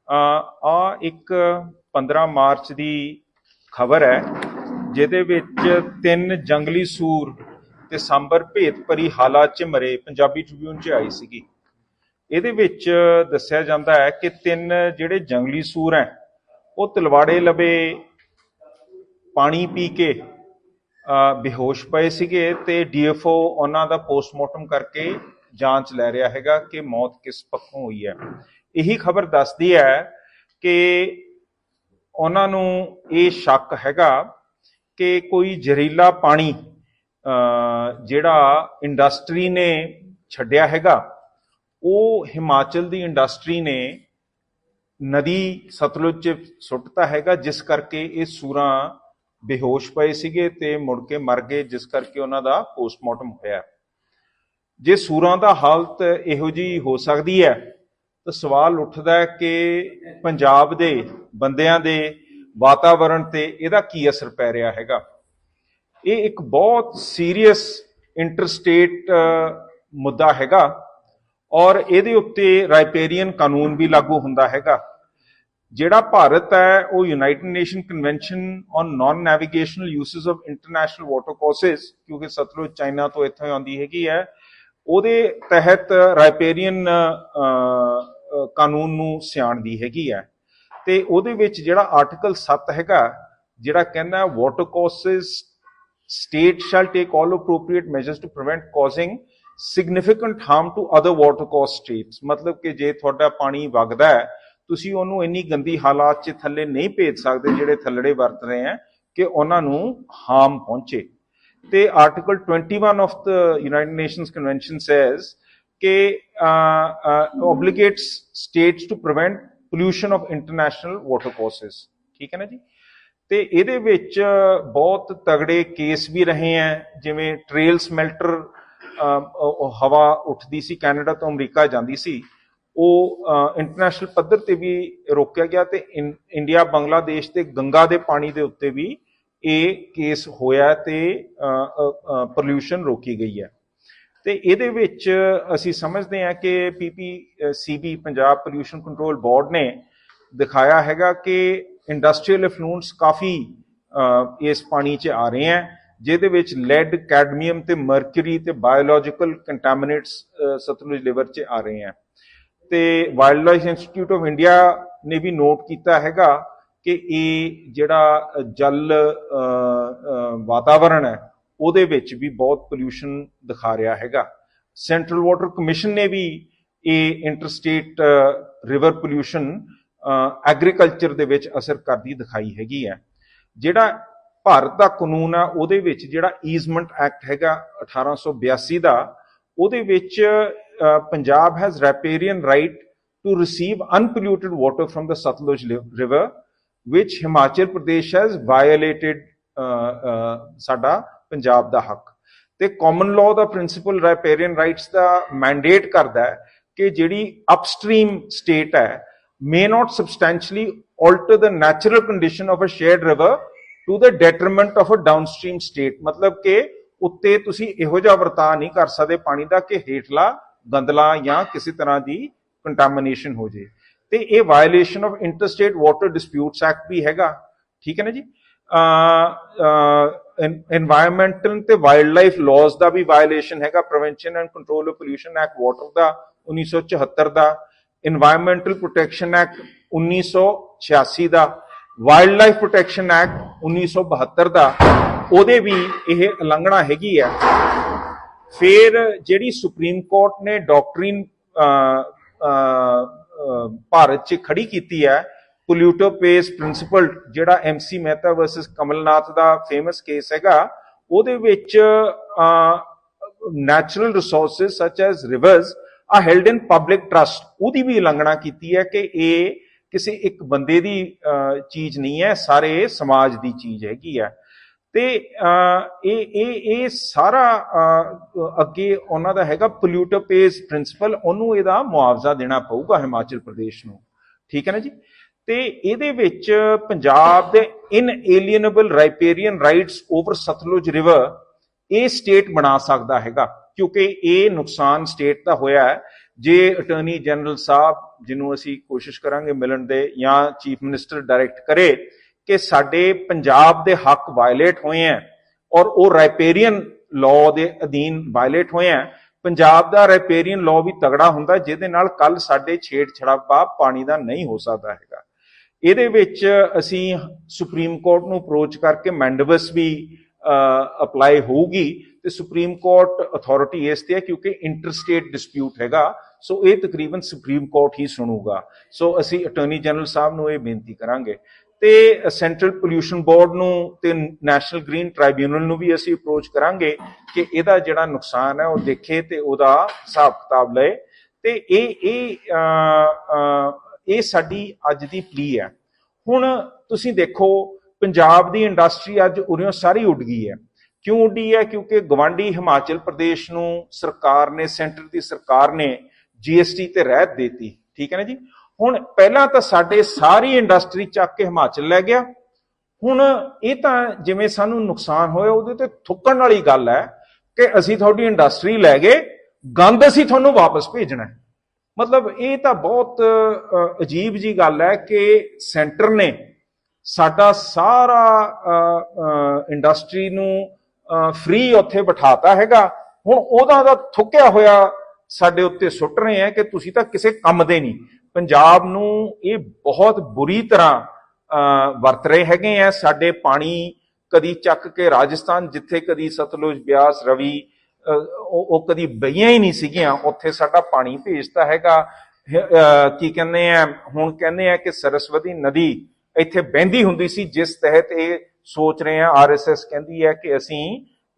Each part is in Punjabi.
ਆ ਇੱਕ 15 ਮਾਰਚ ਦੀ ਖਬਰ ਹੈ ਜਿਹਦੇ ਵਿੱਚ 3 ਜੰਗਲੀ ਸੂਰ ਤੇ ਸਾਂਬਰ ਭੇਤ ਭਰੀ ਹਾਲਾਤ 'ਚ ਮਰੇ। ਪੰਜਾਬੀ ਟ੍ਰਿਬਿਊਨ 'ਚ ਆਈ ਸੀਗੀ। ਇਹਦੇ ਵਿੱਚ ਦੱਸਿਆ ਜਾਂਦਾ ਹੈ ਕਿ 3 ਜਿਹੜੇ ਜੰਗਲੀ ਸੂਰ ਹੈ ਉਹ ਤਲਵਾੜੇ ਲਵੇ ਪਾਣੀ ਪੀ ਕੇ ਬੇਹੋਸ਼ ਪਏ ਸੀਗੇ ਤੇ ਡੀਐਫਓ ਉਹਨਾਂ ਦਾ ਪੋਸਟਮਾਰਟਮ ਕਰਕੇ ਜਾਂਚ ਲੈ ਰਿਹਾ ਹੈਗਾ ਕਿ ਮੌਤ ਕਿਸ ਪੱਖੋਂ ਹੋਈ ਹੈ। ਇਹੀ ਖਬਰ ਦੱਸਦੀ ਹੈ ਕਿ ਉਹਨਾਂ ਨੂੰ ਇਹ ਸ਼ੱਕ ਹੈਗਾ ਕਿ ਕੋਈ ਜ਼ਹਿਰੀਲਾ ਪਾਣੀ ਜਿਹੜਾ ਇੰਡਸਟਰੀ ਨੇ ਛੱਡਿਆ ਹੈਗਾ, ਉਹ ਹਿਮਾਚਲ ਦੀ ਇੰਡਸਟਰੀ ਨੇ ਨਦੀ ਸਤਲੁਜ 'ਚ ਸੁੱਟਤਾ ਹੈਗਾ, ਜਿਸ ਕਰਕੇ ਇਹ ਸੂਰਾਂ ਬੇਹੋਸ਼ ਪਏ ਸੀਗੇ ਤੇ ਮੁੜ ਕੇ ਮਰ ਗਏ, ਜਿਸ ਕਰਕੇ ਉਹਨਾਂ ਦਾ ਪੋਸਟਮਾਰਟਮ ਹੋਇਆ। ਜੇ ਸੂਰਾਂ ਦਾ ਹਾਲਤ ਇਹੋ ਜਿਹੀ ਹੋ ਸਕਦੀ ਹੈ ਤਾਂ ਸਵਾਲ ਉੱਠਦਾ ਹੈ ਕਿ ਪੰਜਾਬ ਦੇ ਬੰਦਿਆਂ ਦੇ ਵਾਤਾਵਰਣ ਤੇ ਇਹਦਾ ਕੀ ਅਸਰ ਪੈ ਰਿਹਾ ਹੈਗਾ। ਇਹ ਇੱਕ ਬਹੁਤ ਸੀਰੀਅਸ ਇੰਟਰਸਟੇਟ ਮੁੱਦਾ ਹੈਗਾ ਔਰ ਇਹਦੇ ਉੱਤੇ ਰਾਈਪੇਰੀਅਨ ਕਾਨੂੰਨ ਵੀ ਲਾਗੂ ਹੁੰਦਾ ਹੈਗਾ। ਜਿਹੜਾ ਭਾਰਤ ਹੈ ਉਹ United Nation Convention on non navigational uses of international water courses, ਕਿਉਂਕਿ ਸਤਲੁਜ ਚਾਈਨਾ ਤੋਂ ਇੱਥੋਂ ਆਉਂਦੀ ਹੈਗੀ ਹੈ, ਉਹਦੇ ਤਹਿਤ ਰਾਈਪੇਰੀਅਨ ਕਾਨੂੰਨ ਨੂੰ ਸਿਆਣਦੀ ਹੈਗੀ ਹੈ। ਤੇ ਉਹਦੇ ਵਿੱਚ ਜਿਹੜਾ ਆਰਟੀਕਲ 7 ਹੈਗਾ, ਜਿਹੜਾ ਕਹਿੰਦਾ water courses state shall take all appropriate measures to prevent causing significant harm to other water course states। ਮਤਲਬ ਕਿ ਜੇ ਤੁਹਾਡਾ ਪਾਣੀ ਵਗਦਾ ਹੈ, ਤੁਸੀਂ ਉਹਨੂੰ ਇੰਨੀ ਗੰਦੀ ਹਾਲਾਤ 'ਚ ਥੱਲੇ ਨਹੀਂ ਭੇਜ ਸਕਦੇ ਜਿਹੜੇ ਥੱਲੜੇ ਵਰਤ ਰਹੇ ਹੈ ਕਿ ਉਹਨਾਂ ਨੂੰ ਹਾਰਮ ਪਹੁੰਚੇ। ਤੇ article 21 of the United nations convention says ਕਿ obligates states to prevent pollution of international water courses। ਠੀਕ ਹੈ ਨਾ ਜੀ। ਤੇ ਇਹਦੇ ਵਿੱਚ ਬਹੁਤ ਤਗੜੇ ਕੇਸ ਵੀ ਰਹੇ ਹੈ, ਜਿਵੇਂ ਟ੍ਰੇਲ ਸਮੈਲਟਰ ਹਵਾ ਉੱਠਦੀ ਸੀ ਕੈਨੇਡਾ ਤੋਂ ਅਮਰੀਕਾ ਜਾਂਦੀ ਸੀ, ਉਹ ਇੰਟਰਨੈਸ਼ਨਲ ਪੱਧਰ ਤੇ ਵੀ ਰੋਕਿਆ ਗਿਆ ਤੇ ਇੰਡੀਆ ਬੰਗਲਾਦੇਸ਼ ਤੇ ਗੰਗਾ ਦੇ ਪਾਣੀ ਦੇ ਉੱਤੇ ਵੀ ਇਹ ਕੇਸ ਹੋਇਆ ਤੇ ਪੋਲਿਊਸ਼ਨ ਰੋਕੀ ਗਈ ਹੈ। ਤੇ ਇਹਦੇ ਵਿੱਚ ਅਸੀਂ ਸਮਝਦੇ ਹਾਂ ਕਿ PPCB Punjab pollution control board ਨੇ ਦਿਖਾਇਆ ਹੈਗਾ ਕਿ ਇੰਡਸਟਰੀਅਲ ਐਫਲੂਐਂਟਸ ਕਾਫੀ ਇਸ ਪਾਣੀ 'ਚ ਆ ਰਹੇ ਹੈ, ਜਿਹਦੇ ਵਿੱਚ ਲੈਡ, ਕੈਡਮੀਅਮ ਤੇ ਮਰਕਰੀ ਤੇ ਬਾਇਓਲੋਜੀਕਲ ਕੰਟੈਮੀਨੇਟਸ ਸਤਲੁਜ ਲਿਵਰ 'ਚ ਆ ਰਹੇ ਹੈ। ਤੇ wildlife institute of India ਨੇ ਵੀ ਨੋਟ ਕੀਤਾ ਹੈਗਾ ਕਿ ਇਹ ਜਿਹੜਾ ਜਲ ਵਾਤਾਵਰਣ ਹੈ ਉਹਦੇ ਵਿੱਚ ਵੀ ਬਹੁਤ ਪੋਲਿਊਸ਼ਨ ਦਿਖਾ ਰਿਹਾ ਹੈਗਾ। ਸੈਂਟਰਲ ਵਾਟਰ ਕਮਿਸ਼ਨ ਨੇ ਵੀ ਇਹ ਇੰਟਰਸਟੇਟ ਰਿਵਰ ਪੋਲਿਊਸ਼ਨ ਐਗਰੀਕਲਚਰ ਦੇ ਵਿੱਚ ਅਸਰ ਕਰਦੀ ਦਿਖਾਈ ਹੈਗੀ ਹੈ। ਜਿਹੜਾ ਭਾਰਤ ਦਾ ਕਾਨੂੰਨ ਆ ਉਹਦੇ ਵਿੱਚ ਜਿਹੜਾ ਈਜ਼ਮੈਂਟ ਐਕਟ ਹੈਗਾ 1882 ਦਾ, ਉਹਦੇ ਵਿੱਚ Punjab has riparian right to receive unpolluted water from the Sutlej river ਵਿਚ ਹਿਮਾਚਲ ਪ੍ਰਦੇਸ਼ ਹੈਜ਼ ਵਾਇਓਲੇਟਿਡ ਸਾਡਾ ਪੰਜਾਬ ਦਾ ਹੱਕ। ਤੇ ਕਾਮਨ ਲਾਅ ਦਾ ਪ੍ਰਿੰਸੀਪਲ ਰੈਪੇਰੀਅਨ ਰਾਈਟਸ ਦਾ ਮੈਂਡੇਟ ਕਰਦਾ ਹੈ ਕਿ ਜਿਹੜੀ ਅਪਸਟ੍ਰੀਮ ਸਟੇਟ ਹੈ may not substantially alter the natural condition of a shared river to the detriment of a downstream state। ਮਤਲਬ ਕਿ ਉੱਤੇ ਤੁਸੀਂ ਇਹੋ ਜਿਹਾ ਵਰਤਾਅ ਨਹੀਂ ਕਰ ਸਕਦੇ ਪਾਣੀ ਦਾ ਕਿ ਹੇਠਲਾ ਗੰਦਲਾ ਜਾਂ ਕਿਸੇ ਤਰ੍ਹਾਂ ਦੀ ਕੰਟੈਮੀਨੇਸ਼ਨ ਹੋ ਜੇ। ਤੇ ਇਹ violation of interstate water disputes act ਵੀ ਹੈਗਾ। ਠੀਕ ਹੈ ਨਾ ਜੀ। ਇਨਵਾਇਰਮੈਂਟਲ ਤੇ ਵਾਈਲਡ ਲਾਈਫ ਲਾਜ਼ ਦਾ ਵੀ ਵਾਇਓਲੇਸ਼ਨ ਹੈਗਾ। Prevention and control of pollution act water ਦਾ 1974 ਦਾ, ਇਨਵਾਇਰਮੈਂਟਲ ਪ੍ਰੋਟੈਕਸ਼ਨ ਐਕਟ 1986 ਦਾ, ਵਾਈਲਡ ਲਾਈਫ ਪ੍ਰੋਟੈਕਸ਼ਨ ਐਕਟ 1972 ਦਾ, ਉਹਦੇ ਵੀ ਇਹ ਉਲੰਘਣਾ ਹੈਗੀ ਹੈ। ਫਿਰ ਜਿਹੜੀ ਸੁਪਰੀਮ ਕੋਰਟ ਨੇ ਡਾਕਟਰੀਨ ਭਾਰਤ 'ਚ ਖੜੀ ਕੀਤੀ ਹੈ, ਪੋਲਿਊਟਰ ਪੇਜ਼ ਪ੍ਰਿੰਸੀਪਲ, ਜਿਹੜਾ MC ਮਹਿਤਾ ਵਰਸਸ ਕਮਲਨਾਥ ਦਾ ਫੇਮਸ ਕੇਸ ਹੈਗਾ, ਉਹਦੇ ਵਿੱਚ ਨੈਚੁਰਲ ਰਿਸੋਰਸਿਸ ਸਚ ਐਜ਼ ਰਿਵਰਸ ਆ ਹੈਲਡ ਇਨ ਪਬਲਿਕ ਟਰਸਟ, ਉਹਦੀ ਵੀ ਉਲੰਘਣਾ ਕੀਤੀ ਹੈ ਕਿ ਇਹ ਕਿਸੇ ਇੱਕ ਬੰਦੇ ਦੀ ਚੀਜ਼ ਨਹੀਂ ਹੈ, ਸਾਰੇ ਸਮਾਜ ਦੀ ਚੀਜ਼ ਹੈਗੀ ਹੈ। ਤੇ ਇਹ ਸਾਰਾ ਅੱਗੇ ਉਹਨਾਂ ਦਾ ਹੈਗਾ ਪੋਲਿਊਟਰ ਪੇਜ਼ ਪ੍ਰਿੰਸੀਪਲ, ਉਹਨੂੰ ਇਹਦਾ ਮੁਆਵਜ਼ਾ ਦੇਣਾ ਪਊਗਾ ਹਿਮਾਚਲ ਪ੍ਰਦੇਸ਼ ਨੂੰ। ਠੀਕ ਹੈ ਨਾ ਜੀ। ਤੇ ਇਹਦੇ ਵਿੱਚ ਪੰਜਾਬ ਦੇ inalienable riparian rights over Sutlej river ਇਹ ਸਟੇਟ ਬਣਾ ਸਕਦਾ ਹੈਗਾ, ਕਿਉਂਕਿ ਇਹ ਨੁਕਸਾਨ ਸਟੇਟ ਦਾ ਹੋਇਆ ਹੈ जे अटॉर्नी जनरल साहब जिन्हों असी कोशिश करांगे मिलन दे या चीफ मिनिस्टर डायरैक्ट करे कि साडे पंजाब दे हक वायलेट होए हैं और वो राइपेरियन लॉ के अधीन वायलेट होए हैं। पंजाब का राइपेरियन लॉ भी तगड़ा हुंदा जिहदे नाल कल साडे छेड़ छड़ापा पानी का नहीं हो सकता हैगा। ਇਹਦੇ ਵਿੱਚ ਅਸੀਂ ਸੁਪਰੀਮ ਕੋਰਟ ਨੂੰ ਅਪਰੋਚ ਕਰਕੇ ਮੈਂਡਬਸ ਵੀ ਅਪਲਾਈ ਹੋਊਗੀ ਤੇ ਸੁਪਰੀਮ ਕੋਰਟ ਅਥਾਰਟੀ ਇਸ ਤੇ ਹੈ ਕਿਉਂਕਿ ਇੰਟਰਸਟੇਟ ਡਿਸਪਿਊਟ ਹੈਗਾ, ਸੋ ਇਹ ਤਕਰੀਬਨ ਸੁਪਰੀਮ ਕੋਰਟ ਹੀ ਸੁਣੂਗਾ। ਸੋ ਅਸੀਂ ਅਟਾਰਨੀ ਜਨਰਲ ਸਾਹਿਬ ਨੂੰ ਇਹ ਬੇਨਤੀ ਕਰਾਂਗੇ ਤੇ ਸੈਂਟਰਲ ਪੋਲਿਊਸ਼ਨ ਬੋਰਡ ਨੂੰ ਤੇ ਨੈਸ਼ਨਲ ਗ੍ਰੀਨ ਟ੍ਰਾਈਬਿਊਨਲ ਨੂੰ ਵੀ ਅਸੀਂ ਅਪਰੋਚ ਕਰਾਂਗੇ ਕਿ ਇਹਦਾ ਜਿਹੜਾ ਨੁਕਸਾਨ ਹੈ ਉਹ ਦੇਖੇ ਤੇ ਉਹਦਾ ਹਿਸਾਬ ਕਿਤਾਬ ਲਏ। ਤੇ ਇਹ ਸਾਡੀ ਅੱਜ ਦੀ ਪਲੀ ਹੈ। ਹੁਣ ਤੁਸੀਂ ਦੇਖੋ ਪੰਜਾਬ ਦੀ ਇੰਡਸਟਰੀ ਅੱਜ ਉਰਿਓਂ ਸਾਰੀ ਉੱਡ ਗਈ ਹੈ। ਕਿਉਂ ਉੱਡੀ ਹੈ? ਕਿਉਂਕਿ ਗਵਾਂਢੀ ਹਿਮਾਚਲ ਪ੍ਰਦੇਸ਼ ਨੂੰ ਸਰਕਾਰ ਨੇ, ਸੈਂਟਰ ਦੀ ਸਰਕਾਰ ਨੇ GST ਤੇ ਰਹਿਤ ਦੇਤੀ, ਠੀਕ ਹੈ ਨਾ ਜੀ। ਹੁਣ ਪਹਿਲਾਂ ਤਾਂ ਸਾਡੇ ਸਾਰੀ ਇੰਡਸਟਰੀ ਚੱਕ ਕੇ ਹਿਮਾਚਲ ਲੈ ਗਿਆ। ਹੁਣ ਇਹ ਤਾਂ ਜਿਵੇਂ ਸਾਨੂੰ ਨੁਕਸਾਨ ਹੋਇਆ ਉਹਦੇ ਤੇ ਥੁੱਕਣ ਵਾਲੀ ਗੱਲ ਹੈ ਕਿ ਅਸੀਂ ਤੁਹਾਡੀ ਇੰਡਸਟਰੀ ਲੈ ਗਏ, ਗੰਦ ਅਸੀਂ ਤੁਹਾਨੂੰ ਵਾਪਸ ਭੇਜਣਾ ਹੈ। मतलब ये तो बहुत अजीब जी गल है कि सेंटर ने साडा सारा इंडस्ट्री नूं फ्री उत्थे बिठाता हैगा। हुण ओहदा दा थुक्या होया साडे उत्ते सुट रहे हैं कि तुसीं तां किसे काम दे नहीं। पंजाब नूं ये बहुत बुरी तरह वरत रहे हैगे हैं। साडे पानी कदी चक के राजस्थान जिथे कदी सतलुज ब्यास रवि ਉਹ ਕਦੀ ਬਈਆਂ ਹੀ ਨਹੀਂ ਸੀਗੀਆਂ, ਉੱਥੇ ਸਾਡਾ ਪਾਣੀ ਭੇਜਦਾ ਹੈਗਾ। ਕੀ ਕਹਿੰਦੇ ਆ ਹੁਣ, ਕਹਿੰਦੇ ਆ ਕਿ ਸਰਸਵਤੀ ਨਦੀ ਇੱਥੇ ਬਹਿੰਦੀ ਹੁੰਦੀ ਸੀ, ਜਿਸ ਤਹਿਤ ਇਹ ਸੋਚ ਰਹੇ ਆ RSS ਕਹਿੰਦੀ ਹੈ ਕਿ ਅਸੀਂ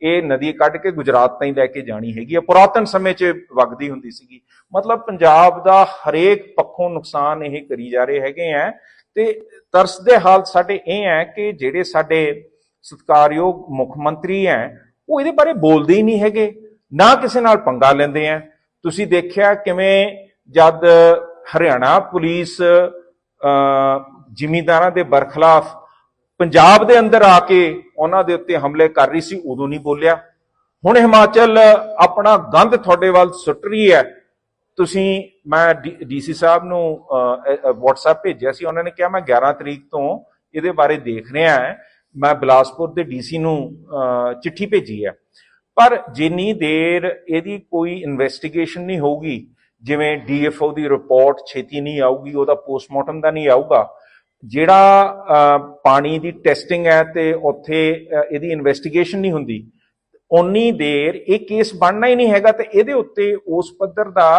ਇਹ ਨਦੀ ਕੱਢ ਕੇ ਗੁਜਰਾਤ ਤਾਈਂ ਲੈ ਕੇ ਜਾਣੀ ਹੈਗੀ ਆ। ਪੁਰਾਤਨ ਸਮੇਂ 'ਚ ਵਗਦੀ ਹੁੰਦੀ ਸੀਗੀ। ਮਤਲਬ ਪੰਜਾਬ ਦਾ ਹਰੇਕ ਪੱਖੋਂ ਨੁਕਸਾਨ ਇਹ ਕਰੀ ਜਾ ਰਹੇ ਹੈਗੇ ਆ। ਤੇ ਤਰਸ ਦੇ ਹਾਲਤ ਸਾਡੇ ਇਹ ਹੈ ਕਿ ਜਿਹੜੇ ਸਾਡੇ ਸਤਿਕਾਰਯੋਗ ਮੁੱਖ ਮੰਤਰੀ ਹੈ ਉਹ ਇਹਦੇ ਬਾਰੇ ਬੋਲਦੇ ਹੀ ਨਹੀਂ ਹੈਗੇ, ਨਾ ਕਿਸੇ ਨਾਲ ਪੰਗਾ ਲੈਂਦੇ ਆ। ਤੁਸੀਂ ਦੇਖਿਆ ਕਿਵੇਂ ਜਦ ਹਰਿਆਣਾ ਪੁਲਿਸ ਜ਼ਿਮੀਂਦਾਰਾਂ ਦੇ ਬਰਖਲਾਫ ਪੰਜਾਬ ਦੇ ਅੰਦਰ ਆ ਕੇ ਉਹਨਾਂ ਦੇ ਉੱਤੇ ਹਮਲੇ ਕਰ ਰਹੀ ਸੀ, ਉਦੋਂ ਨਹੀਂ ਬੋਲਿਆ। ਹੁਣ ਹਿਮਾਚਲ ਆਪਣਾ ਗੰਦ ਤੁਹਾਡੇ ਵੱਲ ਸੁੱਟ ਰਹੀ ਹੈ। ਤੁਸੀਂ, ਮੈਂ DC ਸਾਹਿਬ ਨੂੰ WhatsApp ਭੇਜਿਆ ਸੀ, ਉਹਨਾਂ ਨੇ ਕਿਹਾ ਮੈਂ 11 ਤਰੀਕ ਤੋਂ ਇਹਦੇ ਬਾਰੇ ਦੇਖ ਰਿਹਾ ਹਾਂ। ਮੈਂ ਬਿਲਾਸਪੁਰ ਦੇ DC ਨੂੰ ਚਿੱਠੀ ਭੇਜੀ ਹੈ, ਪਰ ਜਿੰਨੀ ਦੇਰ ਇਹਦੀ ਕੋਈ ਇਨਵੈਸਟੀਗੇਸ਼ਨ ਨਹੀਂ ਹੋਊਗੀ, ਜਿਵੇਂ DFO ਦੀ ਰਿਪੋਰਟ ਛੇਤੀ ਨਹੀਂ ਆਊਗੀ, ਉਹਦਾ ਪੋਸਟਮਾਰਟਮ ਦਾ ਨਹੀਂ ਆਊਗਾ, ਜਿਹੜਾ ਪਾਣੀ ਦੀ ਟੈਸਟਿੰਗ ਹੈ ਤੇ ਉੱਥੇ ਇਹਦੀ ਇਨਵੈਸਟੀਗੇਸ਼ਨ ਨਹੀਂ ਹੁੰਦੀ, ਉਨੀ ਦੇਰ ਇਹ ਕੇਸ ਬਣਨਾ ਹੀ ਨਹੀਂ ਹੈਗਾ। ਤੇ ਇਹਦੇ ਉੱਤੇ ਉਸ ਪੱਧਰ ਦਾ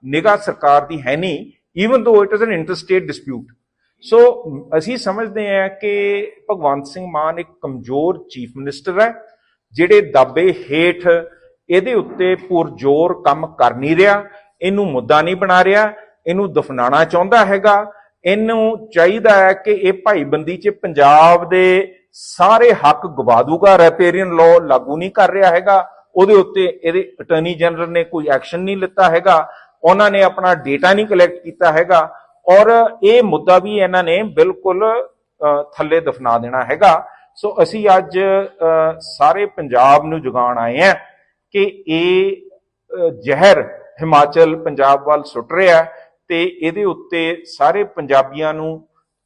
ਨਿਗਾਹ ਸਰਕਾਰ ਦੀ ਹੈ ਨਹੀਂ, even though it is an interstate dispute. So ਅਸੀਂ ਸਮਝਦੇ ਹਾਂ ਕਿ ਭਗਵੰਤ ਸਿੰਘ ਮਾਨ ਇੱਕ ਕਮਜ਼ੋਰ ਚੀਫ ਮਿਨਿਸਟਰ ਹੈ, ਜਿਹੜੇ ਦਾਬੇ ਹੇਠ ਇਹਦੇ ਉੱਤੇ ਪੁਰਜ਼ੋਰ ਕੰਮ ਕਰ ਨਹੀਂ ਰਿਹਾ, ਇਹਨੂੰ ਮੁੱਦਾ ਨਹੀਂ ਬਣਾ ਰਿਹਾ, ਇਹਨੂੰ ਦਫਨਾਉਣਾ ਚਾਹੁੰਦਾ ਹੈਗਾ। ਇਹਨੂੰ ਚਾਹੀਦਾ ਹੈ ਕਿ ਇਹ ਭਾਈਬੰਦੀ 'ਚ ਪੰਜਾਬ ਦੇ ਸਾਰੇ ਹੱਕ ਗਵਾ ਦੂਗਾ। ਰੈਪੇਰੀਅਨ ਲਾਅ ਲਾਗੂ ਨਹੀਂ ਕਰ ਰਿਹਾ ਹੈਗਾ, ਉਹਦੇ ਉੱਤੇ ਇਹਦੇ ਅਟਾਰਨੀ ਜਨਰਲ ਨੇ ਕੋਈ ਐਕਸ਼ਨ ਨਹੀਂ ਲਿੱਤਾ ਹੈਗਾ, ਉਹਨਾਂ ਨੇ ਆਪਣਾ ਡੇਟਾ ਨਹੀਂ ਕਲੈਕਟ ਕੀਤਾ ਹੈਗਾ, ਔਰ ਇਹ ਮੁੱਦਾ ਵੀ ਇਹਨਾਂ ਨੇ ਬਿਲਕੁਲ ਥੱਲੇ ਦਫਨਾ ਦੇਣਾ ਹੈਗਾ। ਸੋ ਅਸੀਂ ਅੱਜ ਸਾਰੇ ਪੰਜਾਬ ਨੂੰ ਜਗਾਉਣ ਆਏ ਹਾਂ ਕਿ ਇਹ ਜ਼ਹਿਰ ਹਿਮਾਚਲ ਪੰਜਾਬ ਵੱਲ ਸੁੱਟ ਰਿਹਾ ਤੇ ਇਹਦੇ ਉੱਤੇ ਸਾਰੇ ਪੰਜਾਬੀਆਂ ਨੂੰ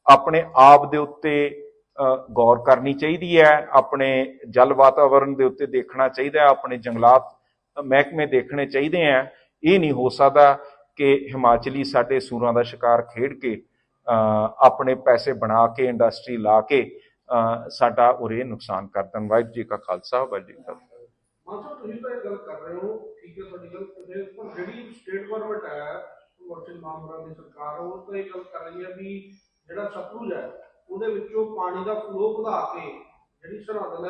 ਆਪਣੇ ਆਪ ਦੇ ਉੱਤੇ ਗੌਰ ਕਰਨੀ ਚਾਹੀਦੀ ਹੈ, ਆਪਣੇ ਜਲ ਵਾਤਾਵਰਣ ਦੇ ਉੱਤੇ ਦੇਖਣਾ ਚਾਹੀਦਾ, ਆਪਣੇ ਜੰਗਲਾਤ ਮਹਿਕਮੇ ਦੇਖਣੇ ਚਾਹੀਦੇ ਆ। ਇਹ ਨਹੀਂ ਹੋ ਸਕਦਾ ਕਿ ਹਿਮਾਚਲੀ ਸਾਡੇ ਸੂਰਾਂ ਦਾ ਸ਼ਿਕਾਰ ਖੇਡ ਕੇ ਆਪਣੇ ਪੈਸੇ ਬਣਾ ਕੇ ਇੰਡਸਟਰੀ ਲਾ ਕੇ ਸਾਡਾ ਉਰੇ ਨੁਕਸਾਨ ਕਰ ਦੇਣ। ਵਾਹਿਗੁਰੂ ਜੀ ਕਾ ਖਾਲਸਾ, ਵਾਹਿਗੁਰੂ ਜੀ ਕੀ ਫਤਿਹ। ਮਾਨ ਸਾਹਿਬ, ਤੁਸੀਂ ਤਾਂ ਇਹ ਗੱਲ ਕਰ ਰਹੇ ਹੋ, ਠੀਕ ਹੈ ਤੁਹਾਡੀ ਗੱਲ, ਪਰ ਜਿਹੜੀ ਸਟੇਟ ਗਵਰਨਮੈਂਟ ਹੈ ਭਗਵੰਤ ਮਾਨ ਹੋਰਾਂ ਦੀ ਸਰਕਾਰ, ਉਹ ਤਾਂ ਇਹ ਗੱਲ ਕਰ ਰਹੀ ਹੈ ਵੀ ਜਿਹੜਾ ਸਤਲੁਜ ਹੈ ਉਹਦੇ ਵਿੱਚੋਂ ਪਾਣੀ ਦਾ ਫਲੋ ਵਧਾ ਕੇ ਜਿਹੜੀ ਸਰਹੱਦ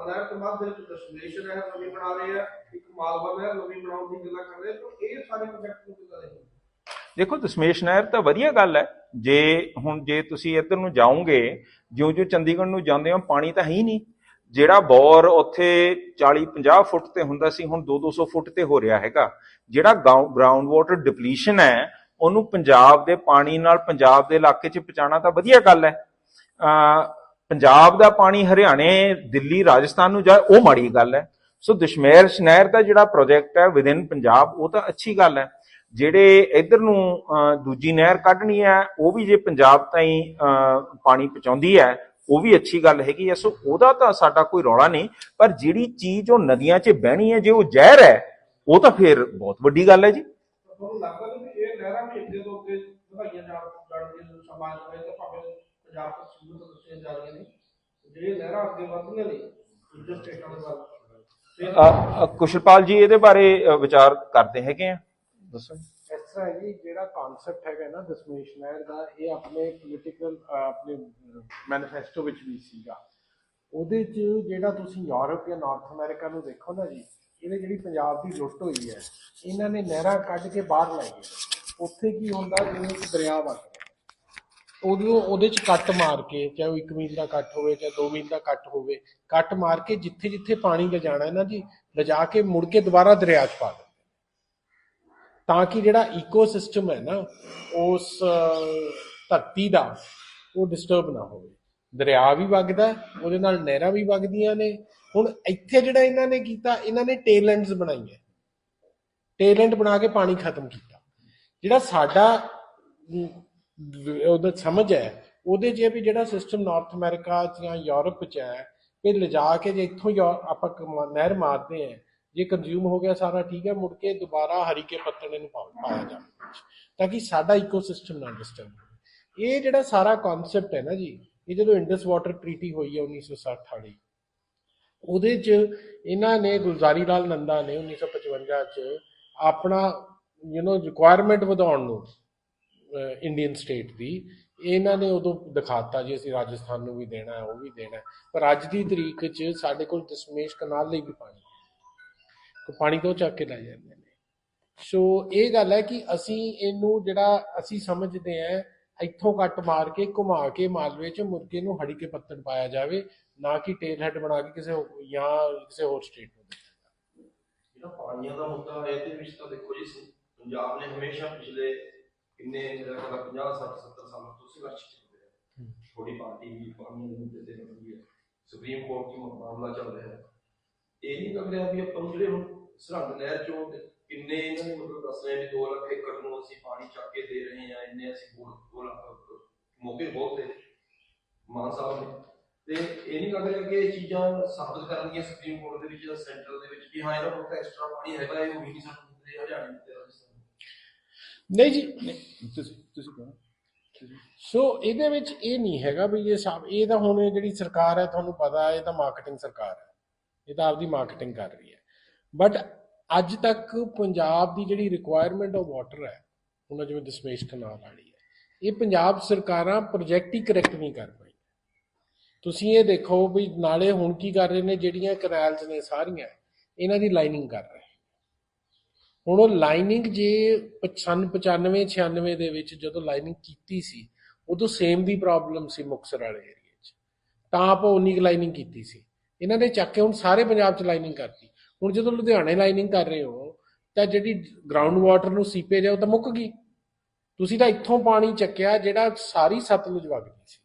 ਨਹਿਰ ਤੋਂ ਬਾਅਦ ਵਿੱਚ ਦਸ਼ਮੇਸ਼ ਨਹਿਰ ਨਵੀਂ ਬਣਾ ਰਹੇ ਆ, ਇੱਕ ਮਾਲਵਾ ਨਹਿਰ ਨਵੀਂ ਬਣਾਉਣ ਦੀ ਗੱਲਾਂ ਕਰ ਰਹੇ, ਤਾਂ ਇਹ ਸਾਰੇ ਪ੍ਰੋਜੈਕਟ ਨੂੰ ਕਿੱਦਾਂ ਦੇਖੋ? ਦੇਖੋ, ਦਸ਼ਮੇਸ਼ ਨਹਿਰ ਤਾਂ ਵਧੀਆ ਗੱਲ ਹੈ। ਜੇ ਤੁਸੀਂ ਇੱਧਰ ਨੂੰ ਜਾਓਗੇ, ਜਿਉਂ ਚੰਡੀਗੜ੍ਹ ਨੂੰ ਜਾਂਦੇ ਹੋ, ਪਾਣੀ ਤਾਂ ਹੈ ਹੀ ਨਹੀਂ। ਜਿਹੜਾ ਬੋਰ ਉੱਥੇ 40-50 ਫੁੱਟ ਤੇ ਹੁੰਦਾ ਸੀ, ਹੁਣ 200-200 ਫੁੱਟ ਤੇ ਹੋ ਰਿਹਾ ਹੈਗਾ। ਜਿਹੜਾ ਗਰਾਊਂਡ ਵਾਟਰ ਡਿਪਲੀਸ਼ਨ ਹੈ, ਉਹਨੂੰ ਪੰਜਾਬ ਦੇ ਪਾਣੀ ਨਾਲ ਪੰਜਾਬ ਦੇ ਇਲਾਕੇ 'ਚ ਪਹੁੰਚਾਉਣਾ ਤਾਂ ਵਧੀਆ ਗੱਲ ਹੈ। ਪੰਜਾਬ ਦਾ ਪਾਣੀ ਹਰਿਆਣੇ, ਦਿੱਲੀ, ਰਾਜਸਥਾਨ ਨੂੰ ਜਾਏ, ਉਹ ਮਾੜੀ ਗੱਲ ਹੈ। ਸੋ ਦਸ਼ਮੇਸ਼ ਨਹਿਰ ਦਾ ਜਿਹੜਾ ਪ੍ਰੋਜੈਕਟ ਹੈ ਵਿਦਿਨ ਪੰਜਾਬ, ਉਹ ਤਾਂ ਅੱਛੀ ਗੱਲ ਹੈ। ਜਿਹੜੇ ਇੱਧਰ ਨੂੰ ਦੂਜੀ ਨਹਿਰ ਕੱਢਣੀ ਹੈ ਉਹ ਵੀ ਜੇ ਪੰਜਾਬ ਤਾਈਂ ਪਾਣੀ ਪਹੁੰਚਾਉਂਦੀ ਹੈ ਉਹ ਵੀ ਅੱਛੀ ਗੱਲ ਹੈਗੀ ਹੈ। ਸੋ ਉਹਦਾ ਤਾਂ ਸਾਡਾ ਕੋਈ ਰੌਲਾ ਨਹੀਂ, ਪਰ ਜਿਹੜੀ ਚੀਜ਼ ਉਹ ਨਦੀਆਂ 'ਚ ਬਹਿਣੀ ਹੈ ਜੇ ਉਹ ਜ਼ਹਿਰ ਹੈ ਉਹ ਤਾਂ ਫਿਰ ਬਹੁਤ ਵੱਡੀ ਗੱਲ ਹੈ ਜੀ। ਤੁਹਾਨੂੰ ਲੱਗਦਾ ਨਹੀਂ ਵੀ ਇਹ ਨਹਿਰਾਂ ਵੀ ਅੱਗੇ ਤੋਂ ਅੱਗੇ ਵਧਾਈਆਂ ਜਾਣਗੀਆਂ ਸਮਾਜ ਵਿੱਚ, ਤਾਂ ਭਾਵੇਂ ਪੰਜਾਬ ਤੋਂ ਸਹੂਲਤ ਦੱਸੀਆਂ ਜਾ ਰਹੀਆਂ ਨੇ, ਜਿਹੜੇ ਨਹਿਰਾਂ ਅੱਗੇ ਵਧਦੀਆਂ ਨੇ ਦੂਜੇ ਸਟੇਟਾਂ ਦੇ ਵੱਲ? ਕੁਸ਼ਲਪਾਲ ਜੀ ਇਹਦੇ ਬਾਰੇ ਵਿਚਾਰ ਕਰਦੇ ਹੈਗੇ ਆ, ਦੱਸੋ। ਇਸ ਤਰ੍ਹਾਂ ਹੈ ਜੀ, ਜਿਹੜਾ ਕਨਸੈਪਟ ਹੈਗਾ ਨਾ ਦਸਮੇਸ਼ ਨਹਿਰ ਦਾ, ਇਹ ਆਪਣੇ ਪੋਲੀਟੀਕਲ ਆਪਣੇ ਮੈਨੀਫੈਸਟੋ ਵਿੱਚ ਵੀ ਸੀਗਾ। ਉਹਦੇ 'ਚ ਜਿਹੜਾ ਤੁਸੀਂ ਯੂਰਪ ਜਾਂ ਨਾਰਥ ਅਮਰੀਕਾ ਨੂੰ ਦੇਖੋ ਨਾ ਜੀ, ਇਹਨੇ ਜਿਹੜੀ ਪੰਜਾਬ ਦੀ ਲੁੱਟ ਹੋਈ ਹੈ, ਇਹਨਾਂ ਨੇ ਨਹਿਰਾਂ ਕੱਢ ਕੇ ਬਾਹਰ ਲੈ ਗਏ। ਉੱਥੇ ਕੀ ਹੁੰਦਾ, ਜਿਵੇਂ ਇੱਕ ਦਰਿਆ ਵਗ ਰਿਹਾ, ਉਹਦੇ 'ਚ ਕੱਟ ਮਾਰ ਕੇ, ਚਾਹੇ ਉਹ 1 ਮੀਲ ਦਾ ਕੱਟ ਹੋਵੇ ਚਾਹੇ 2 ਮੀਲ ਦਾ ਕੱਟ ਹੋਵੇ, ਕੱਟ ਮਾਰ ਕੇ ਜਿੱਥੇ ਜਿੱਥੇ ਪਾਣੀ ਲਿਜਾਣਾ ਹੈ ਨਾ ਜੀ, ਲਿਜਾ ਕੇ ਮੁੜ ਕੇ ਦੁਬਾਰਾ ਦਰਿਆ 'ਚ ਪਾ ਦਿੰਦੇ, ਤਾਂ ਕਿ ਜਿਹੜਾ ਈਕੋਸਿਸਟਮ ਹੈ ਨਾ ਉਸ ਧਰਤੀ ਦਾ ਉਹ ਡਿਸਟਰਬ ਨਾ ਹੋਵੇ। ਦਰਿਆ ਵੀ ਵਗਦਾ, ਉਹਦੇ ਨਾਲ ਨਹਿਰਾਂ ਵੀ ਵਗਦੀਆਂ ਨੇ। ਹੁਣ ਇੱਥੇ ਜਿਹੜਾ ਇਹਨਾਂ ਨੇ ਕੀਤਾ, ਇਹਨਾਂ ਨੇ ਟੇਲੈਂਡਸ ਬਣਾਈਆਂ, ਟੇਲੈਂਡ ਬਣਾ ਕੇ ਪਾਣੀ ਖਤਮ ਕੀਤਾ। ਜਿਹੜਾ ਸਾਡਾ ਉਹਦਾ ਸਮਝ ਹੈ ਉਹਦੇ 'ਚ ਵੀ ਜਿਹੜਾ ਸਿਸਟਮ ਨਾਰਥ ਅਮਰੀਕਾ ਜਾਂ ਯੂਰਪ 'ਚ ਹੈ, ਇਹ ਲਿਜਾ ਕੇ ਜੇ ਇੱਥੋਂ ਆਪਾਂ ਨਹਿਰ ਮਾਰਦੇ ਹਾਂ, ਜੇ ਕੰਜ਼ਿਊਮ ਹੋ ਗਿਆ ਸਾਰਾ ਠੀਕ ਹੈ, ਮੁੜ ਕੇ ਦੁਬਾਰਾ ਹਰੀਕੇ ਪੱਤਣ ਨੂੰ ਪਾਇਆ ਜਾਵੇ ਤਾਂ ਕਿ ਸਾਡਾ ਈਕੋਸਿਸਟਮ ਨਾ ਡਿਸਟਰਬ ਹੋਵੇ। ਇਹ ਜਿਹੜਾ ਸਾਰਾ ਕਨਸੈਪਟ ਹੈ ਨਾ ਜੀ, ਇਹ ਜਦੋਂ ਇੰਡਸ ਵਾਟਰ ਟ੍ਰੀਟੀ ਹੋਈ ਹੈ 1960 ਵਾਲੀ, ਉਹਦੇ 'ਚ ਇਹਨਾਂ ਨੇ ਗੁਲਜ਼ਾਰੀ ਲਾਲ ਨੰਦਾ ਨੇ 1955 'ਚ ਆਪਣਾ ਰਿਕੁਆਇਰਮੈਂਟ ਵਧਾਉਣ ਨੂੰ ਇੰਡੀਅਨ ਸਟੇਟ ਦੀ, ਇਹਨਾਂ ਨੇ ਉਦੋਂ ਦਿਖਾਤਾ ਜੀ ਅਸੀਂ ਰਾਜਸਥਾਨ ਨੂੰ ਵੀ ਦੇਣਾ ਹੈ, ਉਹ ਵੀ ਦੇਣਾ ਹੈ। ਪਰ ਅੱਜ ਦੀ ਤਰੀਕ 'ਚ ਸਾਡੇ ਕੋਲ ਦਸਮੇਸ਼ ਕਨਾਲ ਲਈ ਵੀ ਪਾਣੀ ਤੋਂ ਚੱਕ ਕੇ ਲੈ ਜਾਂਦੇ ਨੇ। ਸੋ ਇਹ ਗੱਲ ਹੈ ਕਿ ਅਸੀਂ ਇਹਨੂੰ ਜਿਹੜਾ ਅਸੀਂ ਸਮਝਦੇ ਹਾਂ, ਇੱਥੋਂ ਕੱਟ ਮਾਰ ਕੇ ਘੁਮਾ ਕੇ ਮਾਲਵੇ 'ਚ ਮੁਰਗੇ ਨੂੰ ਹੜੀ ਕੇ ਪੱਤਣ ਪਾਇਆ ਜਾਵੇ, ਨਾ ਕਿ ਟੇਲ ਹੈਡ ਬਣਾ ਕੇ ਕਿਸੇ ਹੋਰ ਸਟੇਟ ਨੂੰ। ਜਿਹੜਾ ਪਾਣੀਆਂ ਦਾ ਮੁੱਦਾ ਹੈ, ਇਹਦੇ ਵਿੱਚ ਤਾਂ ਦੇਖੋ ਜੀ, ਪੰਜਾਬ ਨੇ ਹਮੇਸ਼ਾ ਪਿਛਲੇ ਕਿੰਨੇ 50 60 70 ਸਾਲਾਂ ਤੋਂ ਸੰਘਰਸ਼ ਚੱਲ ਰਿਹਾ। ਥੋੜੀ ਪਾਰਟੀ ਵੀ ਪਾਣੀ ਦੇ ਮੁੱਦੇ ਤੇ ਲੱਗੀ ਹੈ, ਸੁਪਰੀਮ ਕੋਰਟ 'ਚ ਮਾਮਲਾ ਚੱਲ ਰਿਹਾ ਹੈ। ਇਹ ਨਹੀਂ ਲੱਗ ਰਿਹਾ ਵੀ ਆਪਾਂ ਨੂੰ ਜਿਹੜੇ ਹੁਣ ਸਰਹੰਦ ਨਹਿਰ 'ਚੋਂ ਕਿੰਨੇ ਇਹਨਾਂ ਨੇ ਮਤਲਬ ਦੱਸ ਰਹੇ ਵੀ 2 ਲੱਖ ਏਕੜ ਨੂੰ ਅਸੀਂ ਪਾਣੀ ਚੱਕ ਕੇ ਦੇ ਰਹੇ ਹਾਂ, ਇੰਨੇ ਅਸੀਂ 2 ਲੱਖ ਮੌਕੇ ਬੋਲਦੇ ਮਾਨ ਸਾਹਿਬ ਨੇ, ਤੇ ਇਹ ਨਹੀਂ ਲੱਗ ਰਿਹਾ ਕਿ ਇਹ ਚੀਜ਼ਾਂ ਸਾਬਤ ਕਰਨਗੀਆਂ ਸੁਪਰੀਮ ਕੋਰਟ ਦੇ ਵਿੱਚ ਜਾਂ ਸੈਂਟਰਲ ਦੇ ਵਿੱਚ ਵੀ ਹਾਂ ਇਹਨਾਂ ਕੋਲ ਐਕਸਟਰਾ ਪਾਣੀ ਹੈਗਾ, ਇਹ ਉਹ ਵੀ ਨਹੀਂ ਸਾਨੂੰ ਦਿੰਦੇ ਹਰਿਆਣੇ ਤੇ ਰਾਜਸਥਾਨ। ਨਹੀਂ ਜੀ, ਤੁਸੀਂ ਕਹੋ। ਸੋ ਇਹਦੇ ਵਿੱਚ ਇਹ ਨਹੀਂ ਹੈਗਾ ਵੀ ਇਹ ਤਾਂ ਹੁਣ ਜਿਹੜੀ ਸਰਕਾਰ ਹੈ, ਤੁਹਾਨੂੰ ਪਤਾ ਹੈ, ਇਹ ਤਾਂ ਮਾਰਕੀਟਿੰਗ ਸਰਕਾਰ ਹੈ, ਇਹ ਤਾਂ ਆਪਦੀ ਮਾਰਕੀਟਿੰਗ ਕਰ ਰਹੀ ਹੈ। ਬਟ ਅੱਜ ਤੱਕ ਪੰਜਾਬ ਦੀ ਜਿਹੜੀ ਰਿਕੁਆਇਰਮੈਂਟ ਆਫ ਵਾਟਰ ਹੈ, ਹੁਣ ਜਿਵੇਂ ਦਸਮੇਸ਼ ਕਨਾਲ ਵਾਲੀ ਹੈ, ਇਹ ਪੰਜਾਬ ਸਰਕਾਰਾਂ ਪ੍ਰੋਜੈਕਟ ਹੀ ਕਰੈਕਟ ਨਹੀਂ ਕਰ ਪਾਈ। ਤੁਸੀਂ ਇਹ ਦੇਖੋ ਵੀ ਨਾਲੇ ਹੁਣ ਕੀ ਕਰ ਰਹੇ ਨੇ, ਜਿਹੜੀਆਂ ਕੈਨਾਲਸ ਨੇ ਸਾਰੀਆਂ ਇਹਨਾਂ ਦੀ ਲਾਈਨਿੰਗ ਕਰ ਰਹੇ। ਹੁਣ ਉਹ ਲਾਈਨਿੰਗ ਜੇ ਸੰਨ 95 96 ਦੇ ਵਿੱਚ ਜਦੋਂ ਲਾਈਨਿੰਗ ਕੀਤੀ ਸੀ, ਉਦੋਂ ਸੇਮ ਦੀ ਪ੍ਰੋਬਲਮ ਸੀ ਮੁਕਤਸਰ ਵਾਲੇ ਏਰੀਏ 'ਚ, ਤਾਂ ਆਪਾਂ ਉਨੀ ਕੁ ਲਾਈਨਿੰਗ ਕੀਤੀ ਸੀ। ਇਹਨਾਂ ਨੇ ਚੱਕ ਕੇ ਹੁਣ ਸਾਰੇ ਪੰਜਾਬ 'ਚ ਲਾਈਨਿੰਗ ਕਰਤੀ। ਹੁਣ ਜਦੋਂ ਲੁਧਿਆਣੇ ਲਾਈਨਿੰਗ ਕਰ ਰਹੇ ਹੋ ਤਾਂ ਜਿਹੜੀ ਗਰਾਊਂਡ ਵਾਟਰ ਨੂੰ ਸੀਪੇਜ ਹੈ ਉਹ ਤਾਂ ਮੁੱਕ ਗਈ। ਤੁਸੀਂ ਤਾਂ ਇੱਥੋਂ ਪਾਣੀ ਚੱਕਿਆ ਜਿਹੜਾ ਸਾਰੀ ਸਤਲੁਜ ਵਗਦੀ ਸੀ,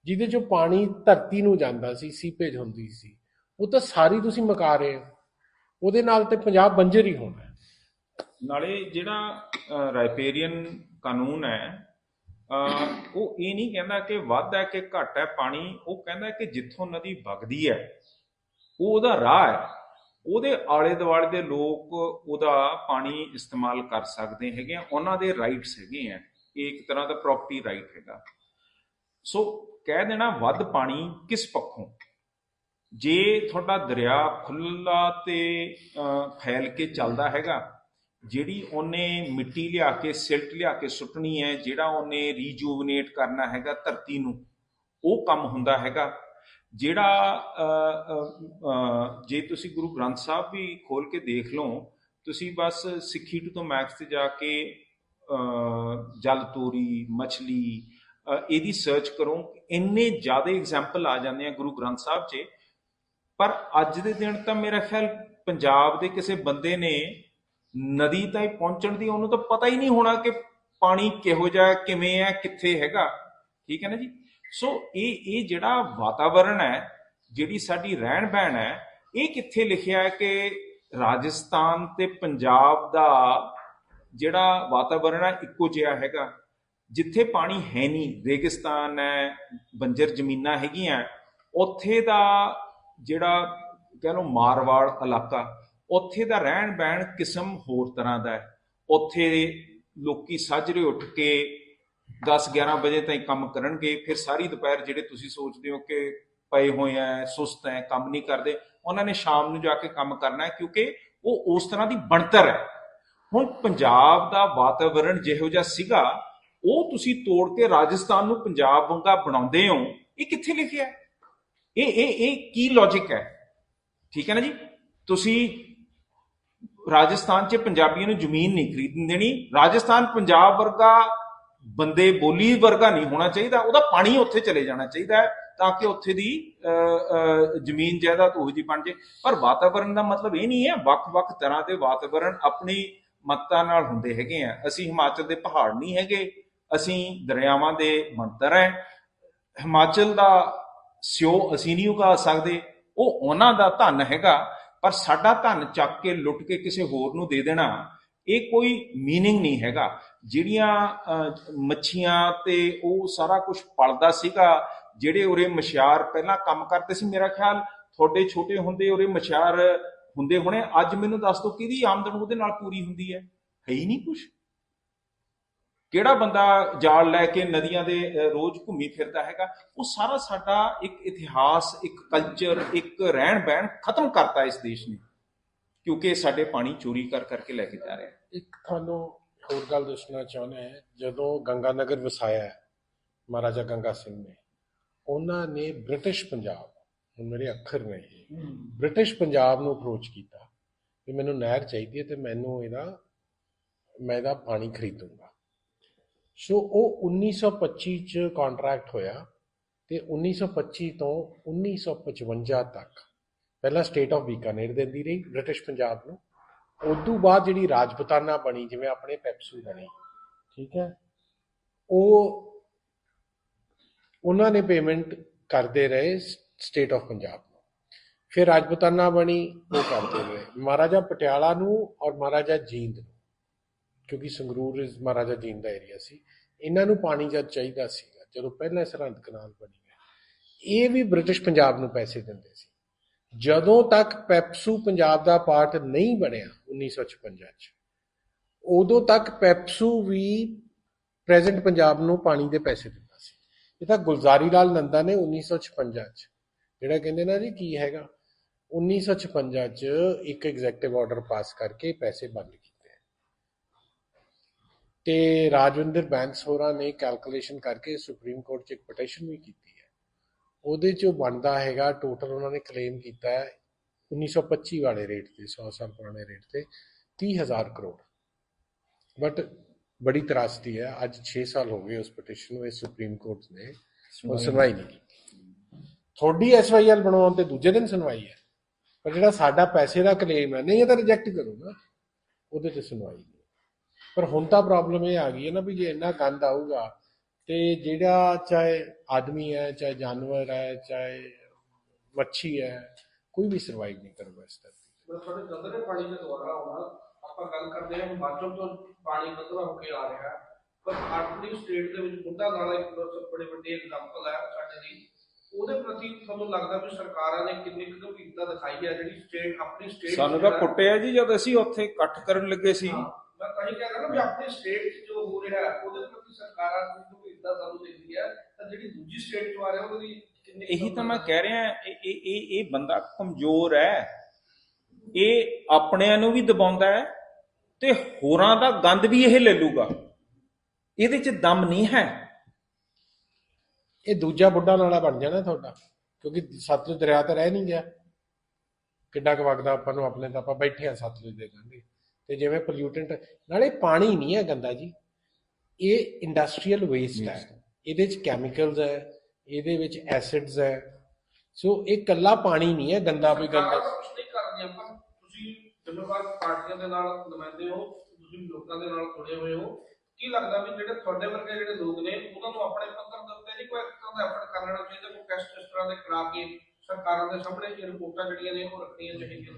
ਜਿਹਦੇ 'ਚੋਂ ਪਾਣੀ ਧਰਤੀ ਨੂੰ ਜਾਂਦਾ ਸੀ, ਸੀਪੇਜ ਹੁੰਦੀ ਸੀ, ਉਹ ਤਾਂ ਸਾਰੀ ਤੁਸੀਂ ਮੁਕਾ ਰਹੇ ਹੋ। ਉਹਦੇ ਨਾਲ ਤੇ ਪੰਜਾਬ ਬੰਜਰ ਹੀ ਹੋਣਾ। ਨਾਲੇ ਜਿਹੜਾ ਰਾਈਪੇਰੀਅਨ ਕਾਨੂੰਨ ਹੈ ਉਹ ਇਹ ਨਹੀਂ ਕਹਿੰਦਾ ਕਿ ਵੱਧ ਹੈ ਕਿ ਘੱਟ ਹੈ ਪਾਣੀ, ਉਹ ਕਹਿੰਦਾ ਕਿ ਜਿੱਥੋਂ ਨਦੀ ਵਗਦੀ ਹੈ ਉਹ ਉਹਦਾ ਰਾਹ ਹੈ, ਉਹਦੇ ਆਲੇ ਦੁਆਲੇ ਦੇ ਲੋਕ ਉਹਦਾ ਪਾਣੀ ਇਸਤੇਮਾਲ ਕਰ ਸਕਦੇ ਹੈਗੇ ਆ, ਉਹਨਾਂ ਦੇ ਰਾਈਟਸ ਹੈਗੇ ਆ, ਇਹ ਇੱਕ ਤਰ੍ਹਾਂ ਦਾ ਪ੍ਰੋਪਰਟੀ ਰਾਈਟ ਹੈਗਾ। ਸੋ ਕਹਿ ਦੇਣਾ ਵੱਧ ਪਾਣੀ ਕਿਸ ਪੱਖੋਂ, ਜੇ ਤੁਹਾਡਾ ਦਰਿਆ ਖੁੱਲਾ ਤੇ ਫੈਲ ਕੇ ਚੱਲਦਾ ਹੈਗਾ, ਜਿਹੜੀ ਉਹਨੇ ਮਿੱਟੀ ਲਿਆ ਕੇ ਸਿਲਟ ਲਿਆ ਕੇ ਸੁੱਟਣੀ ਹੈ, ਜਿਹੜਾ ਉਹਨੇ ਰੀਜੂਵਨੇਟ ਕਰਨਾ ਹੈਗਾ ਧਰਤੀ ਨੂੰ, ਉਹ ਕੰਮ ਹੁੰਦਾ ਹੈਗਾ। ਜਿਹੜਾ ਜੇ ਤੁਸੀਂ ਗੁਰੂ ਗ੍ਰੰਥ ਸਾਹਿਬ ਵੀ ਖੋਲ ਕੇ ਦੇਖ ਲਓ, ਤੁਸੀਂ ਬਸ ਸਿੱਖੀ ਤੋਂ ਮੈਕਸ ਤੇ ਜਾ ਕੇ ਜਲ ਤੋਰੀ ਮਛਲੀ ਇਹਦੀ ਸਰਚ ਕਰੋ, ਇੰਨੇ ਜ਼ਿਆਦਾ ਐਗਜ਼ਾਮਪਲ ਆ ਜਾਂਦੇ ਆ ਗੁਰੂ ਗ੍ਰੰਥ ਸਾਹਿਬ 'ਚ। ਪਰ ਅੱਜ ਦੇ ਦਿਨ ਤਾਂ ਮੇਰਾ ਖਿਆਲ ਪੰਜਾਬ ਦੇ ਕਿਸੇ ਬੰਦੇ ਨੇ ਨਦੀ ਤਾਈਂ ਪਹੁੰਚਣ ਦੀ ਉਹਨੂੰ ਤਾਂ ਪਤਾ ਹੀ ਨਹੀਂ ਹੋਣਾ ਕਿ ਪਾਣੀ ਕਿਹੋ ਜਿਹਾ, ਕਿਵੇਂ ਹੈ, ਕਿੱਥੇ ਹੈਗਾ। ਠੀਕ ਹੈ ਨਾ ਜੀ। ਸੋ ਇਹ ਜਿਹੜਾ ਵਾਤਾਵਰਣ ਹੈ, ਜਿਹੜੀ ਸਾਡੀ ਰਹਿਣ ਬਹਿਣ ਹੈ, ਇਹ ਕਿੱਥੇ ਲਿਖਿਆ ਹੈ ਕਿ ਰਾਜਸਥਾਨ ਤੇ ਪੰਜਾਬ ਦਾ ਜਿਹੜਾ ਵਾਤਾਵਰਣ ਹੈ ਇੱਕੋ ਜਿਹਾ ਹੈਗਾ। ਜਿੱਥੇ ਪਾਣੀ ਹੈ ਨਹੀਂ, ਰੇਗਿਸਤਾਨ ਹੈ, ਬੰਜਰ ਜ਼ਮੀਨਾਂ ਹੈਗੀਆਂ, ਉੱਥੇ ਦਾ ਜਿਹੜਾ ਕਹਿ ਲਓ ਮਾਰਵਾੜ ਇਲਾਕਾ, ਉੱਥੇ ਦਾ ਰਹਿਣ ਬਹਿਣ ਕਿਸਮ ਹੋਰ ਤਰ੍ਹਾਂ ਦਾ ਹੈ। ਉੱਥੇ ਲੋਕੀ ਸਾਜਰੇ ਉੱਠ ਕੇ 10-11 ਵਜੇ ਤਾਈਂ ਕੰਮ ਕਰਨਗੇ, ਫਿਰ ਸਾਰੀ ਦੁਪਹਿਰ ਜਿਹੜੇ ਤੁਸੀਂ ਸੋਚਦੇ ਹੋ ਕਿ ਪਏ ਹੋਏ ਆ, ਸੁਸਤ ਹੈ, ਕੰਮ ਨਹੀਂ ਕਰਦੇ, ਉਹਨਾਂ ਨੇ ਸ਼ਾਮ ਨੂੰ ਜਾ ਕੇ ਕੰਮ ਕਰਨਾ ਹੈ, ਕਿਉਂਕਿ ਉਹ ਉਸ ਤਰ੍ਹਾਂ ਦੀ ਬਣਤਰ ਹੈ। ਹੁਣ ਪੰਜਾਬ ਦਾ ਵਾਤਾਵਰਣ ਜਿਹੋ ਜਿਹਾ ਸੀਗਾ, ਉਹ ਤੁਸੀਂ ਤੋੜ ਕੇ ਰਾਜਸਥਾਨ ਨੂੰ ਪੰਜਾਬ ਵਾਂਗਾ ਬਣਾਉਂਦੇ ਹੋ, ਇਹ ਕਿੱਥੇ ਲਿਖਿਆ? ਇਹ ਕੀ ਲੌਜਿਕ ਹੈ? ਠੀਕ ਹੈ ਨਾ ਜੀ। ਤੁਸੀਂ ਰਾਜਸਥਾਨ 'ਚ ਪੰਜਾਬੀਆਂ ਨੂੰ ਜ਼ਮੀਨ ਨਹੀਂ ਖਰੀਦਣ ਦੇਣੀ। ਰਾਜਸਥਾਨ ਪੰਜਾਬ ਵਰਗਾ ਬੰਦੇ ਬੋਲੀ ਵਰਗਾ ਨਹੀਂ ਹੋਣਾ ਚਾਹੀਦਾ, ਉਹਦਾ ਪਾਣੀ ਉੱਥੇ ਚਲੇ ਜਾਣਾ ਚਾਹੀਦਾ ਹੈ ਤਾਂ ਕਿ ਉੱਥੇ ਦੀ ਜ਼ਮੀਨ ਜਾਇਦਾਦ ਉਹੋ ਜਿਹੀ ਬਣ ਜਾਏ। ਪਰ ਵਾਤਾਵਰਣ ਦਾ ਮਤਲਬ ਇਹ ਨਹੀਂ ਹੈ, ਵੱਖ-ਵੱਖ ਤਰ੍ਹਾਂ ਦੇ ਵਾਤਾਵਰਣ ਆਪਣੀ ਮੱਤਾਂ ਨਾਲ ਹੁੰਦੇ ਹੈਗੇ ਆ। ਅਸੀਂ ਹਿਮਾਚਲ ਦੇ ਪਹਾੜ ਨਹੀਂ ਹੈਗੇ, ਅਸੀਂ ਦਰਿਆਵਾਂ ਦੇ ਬਣਤਰ ਹੈ। ਹਿਮਾਚਲ ਦਾ ਸਿਓ ਅਸੀਂ ਨਹੀਂ ਉਗਾ ਸਕਦੇ, ਉਹ ਉਹਨਾਂ ਦਾ ਧਨ ਹੈਗਾ। ਪਰ ਸਾਡਾ ਧਨ ਚੱਕ ਕੇ ਲੁੱਟ ਕੇ ਕਿਸੇ ਹੋਰ ਨੂੰ ਦੇ ਦੇਣਾ, ਇਹ ਕੋਈ ਮੀਨਿੰਗ ਨਹੀਂ ਹੈਗਾ। ਜਿਹੜੀਆਂ ਮੱਛੀਆਂ ਤੇ ਉਹ ਸਾਰਾ ਕੁਝ ਪਲਦਾ ਸੀਗਾ, ਜਿਹੜੇ ਉਰੇ ਮਛਿਆਰ ਪਹਿਲਾਂ ਕੰਮ ਕਰਦੇ ਸੀ, ਮੇਰਾ ਖਿਆਲ ਤੁਹਾਡੇ ਛੋਟੇ ਹੁੰਦੇ ਉਰੇ ਮਛਿਆਰ ਹੁੰਦੇ ਹੋਣੇ। ਅੱਜ ਮੈਨੂੰ ਦੱਸ ਦਿਓ ਕਿਹਦੀ ਆਮਦਨ ਉਹਦੇ ਨਾਲ ਪੂਰੀ ਹੁੰਦੀ ਹੈ ਹੀ ਨਹੀਂ ਕੁਛ। ਕਿਹੜਾ ਬੰਦਾ ਜਾਲ ਲੈ ਕੇ ਨਦੀਆਂ ਦੇ ਰੋਜ਼ ਘੁੰਮੀ ਫਿਰਦਾ ਹੈਗਾ? ਉਹ ਸਾਰਾ ਸਾਡਾ ਇੱਕ ਇਤਿਹਾਸ, ਇੱਕ ਕਲਚਰ, ਇੱਕ ਰਹਿਣ ਬਹਿਣ ਖਤਮ ਕਰਤਾ ਇਸ ਦੇਸ਼ ਨੇ, ਕਿਉਂਕਿ ਸਾਡੇ ਪਾਣੀ ਚੋਰੀ ਕਰ ਕਰਕੇ ਲੈ ਕੇ ਜਾ ਰਿਹਾ। ਇੱਕ ਤੁਹਾਨੂੰ ਹੋਰ ਗੱਲ ਦੱਸਣਾ ਚਾਹੁੰਦਾ ਹੈ, ਜਦੋਂ ਗੰਗਾ ਨਗਰ ਵਸਾਇਆ ਮਹਾਰਾਜਾ ਗੰਗਾ ਸਿੰਘ ਨੇ, ਉਹਨਾਂ ਨੇ ਬ੍ਰਿਟਿਸ਼ ਪੰਜਾਬ, ਹੁਣ ਮੇਰੇ ਅੱਖਰ ਨੇ, ਬ੍ਰਿਟਿਸ਼ ਪੰਜਾਬ ਨੂੰ ਅਪਰੋਚ ਕੀਤਾ ਵੀ ਮੈਨੂੰ ਨਹਿਰ ਚਾਹੀਦੀ ਹੈ ਤੇ ਮੈਂ ਇਹਦਾ ਪਾਣੀ ਖਰੀਦੂੰਗਾ। ਸੋ ਉਹ 1925 'ਚ ਕੰਟਰੈਕਟ ਹੋਇਆ ਤੇ 1925 ਤੋਂ 1955 ਤੱਕ ਪਹਿਲਾਂ ਸਟੇਟ ਆਫ ਬੀਕਾਨੇਰ ਦਿੰਦੀ ਰਹੀ ਬ੍ਰਿਟਿਸ਼ ਪੰਜਾਬ ਨੂੰ। ਉਦੋਂ ਬਾਅਦ ਜਿਹੜੀ ਰਾਜਪੁਤਾਨਾ ਬਣੀ, ਜਿਵੇਂ ਆਪਣੇ ਪੈਪਸੂ ਬਣੀ, ਠੀਕ ਹੈ, ਉਹਨਾਂ ਨੇ ਪੇਮੈਂਟ ਕਰਦੇ ਰਹੇ ਸਟੇਟ ਆਫ ਪੰਜਾਬ ਨੂੰ। ਫਿਰ ਰਾਜਪੁਤਾਨਾ ਬਣੀ, ਉਹ ਕਰਦੇ ਰਹੇ ਮਹਾਰਾਜਾ ਪਟਿਆਲਾ ਨੂੰ ਔਰ ਮਹਾਰਾਜਾ ਜੀਂਦ ਨੂੰ, ਕਿਉਂਕਿ ਸੰਗਰੂਰ ਮਹਾਰਾਜਾ ਜੀਂਦ ਦਾ ਏਰੀਆ ਸੀ। ਇਹਨਾਂ ਨੂੰ ਪਾਣੀ ਜਦ ਚਾਹੀਦਾ ਸੀਗਾ, ਜਦੋਂ ਪਹਿਲਾਂ ਸਰਹੰਦ ਕਨਾਲ ਬਣੀ ਹੈ, ਇਹ ਵੀ ਬ੍ਰਿਟਿਸ਼ ਪੰਜਾਬ ਨੂੰ ਪੈਸੇ ਦਿੰਦੇ ਸੀ। ਜਦੋਂ ਤੱਕ ਪੈਪਸੂ ਪੰਜਾਬ ਦਾ ਪਾਰਟ ਨਹੀਂ ਬਣਿਆ 1956 'ਚ, ਉਦੋਂ ਤੱਕ ਪੈਪਸੂ ਵੀ ਪ੍ਰੈਜ਼ੈਂਟ ਪੰਜਾਬ ਨੂੰ ਪਾਣੀ ਦੇ ਪੈਸੇ ਦਿੰਦਾ ਸੀ। ਇਹ ਤਾਂ ਗੁਲਜ਼ਾਰੀ ਲਾਲ ਨੰਦਾ ਨੇ 1956 'ਚ, ਜਿਹੜਾ ਕਹਿੰਦੇ ਨਾ ਜੀ ਕੀ ਹੈਗਾ, 1956 'ਚ ਇੱਕ ਐਗਜ਼ੈਕਟਿਵ ਆਰਡਰ ਪਾਸ ਕਰਕੇ ਪੈਸੇ ਬੰਦ ਕੀਤੇ। ਤੇ ਰਾਜਵਿੰਦਰ ਬੈਂਸ ਹੋਰਾਂ ਨੇ ਕੈਲਕੂਲੇਸ਼ਨ ਕਰਕੇ ਸੁਪਰੀਮ ਕੋਰਟ 'ਚ ਇੱਕ ਪਟੀਸ਼ਨ ਵੀ ਕੀਤੀ ਹੈ। ਉਹਦੇ 'ਚ ਬਣਦਾ ਹੈਗਾ ਟੋਟਲ, ਉਹਨਾਂ ਨੇ ਕਲੇਮ ਕੀਤਾ ਹੈ 1925 ਵਾਲੇ ਰੇਟ ਤੇ, 100 ਸਾਲ ਪੁਰਾਣੇ ਰੇਟ ਤੇ 30,000 ਕਰੋੜ। ਬਟ ਬੜੀ ਤਰਾਸਦੀ ਹੈ, ਅੱਜ 6 ਸਾਲ ਹੋ ਗਏ ਉਸ ਪਟੀਸ਼ਨ ਨੂੰ, ਇਸ ਸੁਪਰੀਮ ਕੋਰਟ ਨੇ ਸੁਣਵਾਈ ਨਹੀਂ ਕੀਤੀ। ਤੁਹਾਡੀ SYL ਬਣਾਉਣ ਤੇ ਦੂਜੇ ਦਿਨ ਸੁਣਵਾਈ ਹੈ, ਪਰ ਜਿਹੜਾ ਸਾਡਾ ਪੈਸੇ ਦਾ ਕਲੇਮ ਹੈ, ਨਹੀਂ ਇਹ ਤਾਂ ਰਿਜੈਕਟ ਕਰੋ ਨਾ, ਉਹਦੇ ਤੇ ਸੁਣਵਾਈ ਨਹੀਂ। ਪਰ ਹੁਣ ਤਾਂ ਪ੍ਰੋਬਲਮ ਇਹ ਆ ਗਈ ਹੈ ਨਾ ਵੀ ਜੇ ਇੰਨਾ ਗੰਦ ਆਊਗਾ ਤੇ ਜਿਹੜਾ ਚਾਹੇ ਆਦਮੀ ਹੈ, ਚਾਹੇ ਜਾਨਵਰ ਹੈ, ਚਾਹੇ ਮੱਛੀ ਹੈ, ਕੋਈ ਵੀ ਸਰਵਾਈਵ ਨਹੀਂ ਕਰੂਗਾ ਇਸ ਤਰ੍ਹਾਂ। ਤੁਹਾਡੇ ਗੰਦਲੇ ਪਾਣੀ ਦਾ ਦੁਆਰਾ ਆਉਣਾ, ਆਪਾਂ ਗੱਲ ਕਰਦੇ ਹਾਂ ਹਿਮਾਚਲ ਤੋਂ ਪਾਣੀ ਗੰਦਲਾ ਹੋ ਕੇ ਆ ਰਿਹਾ, ਪਰ ਆਪਣੀ ਸਟੇਟ ਦੇ ਵਿੱਚ ਬੁੱਢਾ ਨਾਲਾ ਇੱਕ ਬੜੇ ਵੱਡੇ ਐਗਜ਼ਾਮਪਲ ਹੈ ਸਾਡੇ ਲਈ। ਉਹਦੇ ਪ੍ਰਤੀ ਤੁਹਾਨੂੰ ਲੱਗਦਾ ਵੀ ਸਰਕਾਰਾਂ ਨੇ ਕਿੰਨੀ ਕੁ ਗੰਭੀਰਤਾ ਦਿਖਾਈ ਹੈ? ਜਿਹੜੀ ਸਟੇਟ ਆਪਣੀ ਸਟੇਟ ਸਾਨੂੰ ਤਾਂ ਕੁੱਟਿਆ ਜੀ ਜਦ ਅਸੀਂ ਉੱਥੇ ਇਕੱਠ ਕਰਨ ਲੱਗੇ ਸੀ। ਮੈਂ ਤਾਂ ਹੀ ਕਹਿ ਰਿਹਾ ਨਾ ਵੀ ਆਪਣੀ ਸਟੇਟ 'ਚ ਜੋ ਹੋ ਰਿਹਾ ਉਹਦੇ ਪ੍ਰਤੀ ਸਰਕਾਰਾਂ ਨੂੰ ਗੰਭੀਰਤਾ ਸਾਨੂੰ ਦਿਖਦੀ ਹੈ, ਤਾਂ ਜਿਹੜੀ ਦੂਜੀ ਸਟੇਟ 'ਚੋਂ ਆ ਰਿਹਾ ਉਹਦੀ ਕਿੰਨੀ? ਇਹੀ ਤਾਂ ਮੈਂ ਕਹਿ ਰਿਹਾ, ਇਹ ਬੰਦਾ ਕਮਜ਼ੋਰ ਹੈ, ਇਹ ਆਪਣਿਆਂ ਨੂੰ ਵੀ ਦਬਾਉਂਦਾ ਹੈ ਤੇ ਹੋਰਾਂ ਦਾ ਗੰਦ ਵੀ ਇਹ ਲੈ ਲੂਗਾ। ਇਹਦੇ 'ਚ ਦਮ ਨਹੀਂ ਹੈ। ਇਹ ਦੂਜਾ ਬੁੱਢਾ ਨਾਲਾ ਬਣ ਜਾਣਾ ਤੁਹਾਡਾ, ਕਿਉਂਕਿ ਸਤਲੁਜ ਦਰਿਆ ਤਾਂ ਰਹਿ ਨਹੀਂ ਗਿਆ। ਕਿੱਡਾ ਕੁ ਵਗਦਾ ਆਪਾਂ ਨੂੰ, ਆਪਣੇ ਤਾਂ ਆਪਾਂ ਬੈਠੇ ਆ ਸਤਲੁਜ ਦੇ ਕੰਢੇ ਤੇ, ਜਿਵੇਂ ਪੋਲਿਊਟੈਂਟ ਨਾਲੇ ਪਾਣੀ ਨਹੀਂ ਹੈ ਗੰਦਾ ਜੀ, ਇਹ ਇੰਡਸਟਰੀਅਲ ਵੇਸਟ ਹੈ, ਇਹਦੇ 'ਚ ਕੈਮੀਕਲਸ ਹੈ, ਇਹਦੇ ਵਿੱਚ ਐਸਿਡਸ ਹੈ। ਸੋ ਇਹ ਇਕੱਲਾ ਪਾਣੀ ਨਹੀਂ ਹੈ ਗੰਦਾ, ਵੀ ਗੰਦਾ ਕੁਛ ਨਹੀਂ ਕਰਦੀਆਂ। ਪਰ ਤੁਸੀਂ ਜ਼ਿੰਮੇਵਾਰ ਪਾਰਟੀਆਂ ਦੇ ਨਾਲ ਨੁਮਾਇੰਦੇ ਹੋ, ਤੁਸੀਂ ਲੋਕਾਂ ਦੇ ਨਾਲ ਜੁੜੇ ਹੋਏ ਹੋ, ਕੀ ਲੱਗਦਾ ਵੀ ਜਿਹੜੇ ਤੁਹਾਡੇ ਵਰਗੇ ਜਿਹੜੇ ਲੋਕ ਨੇ ਉਹਨਾਂ ਨੂੰ ਆਪਣੇ ਪੱਧਰ ਦੇ ਉੱਤੇ ਨਹੀਂ ਕੋਈ ਇੱਕ ਤਰ੍ਹਾਂ ਦਾ ਐਫਰਟ ਕਰ ਲੈਣਾ ਚਾਹੀਦਾ, ਕੋਈ ਟੈਸਟ ਇਸ ਤਰ੍ਹਾਂ ਦੇ ਕਰਾ ਕੇ ਸਰਕਾਰਾਂ ਦੇ ਸਾਹਮਣੇ ਇਹ ਰਿਪੋਰਟਾਂ ਜਿਹੜੀਆਂ ਨੇ ਉਹ ਰੱਖਣੀਆਂ ਚਾਹੀਦੀਆਂ?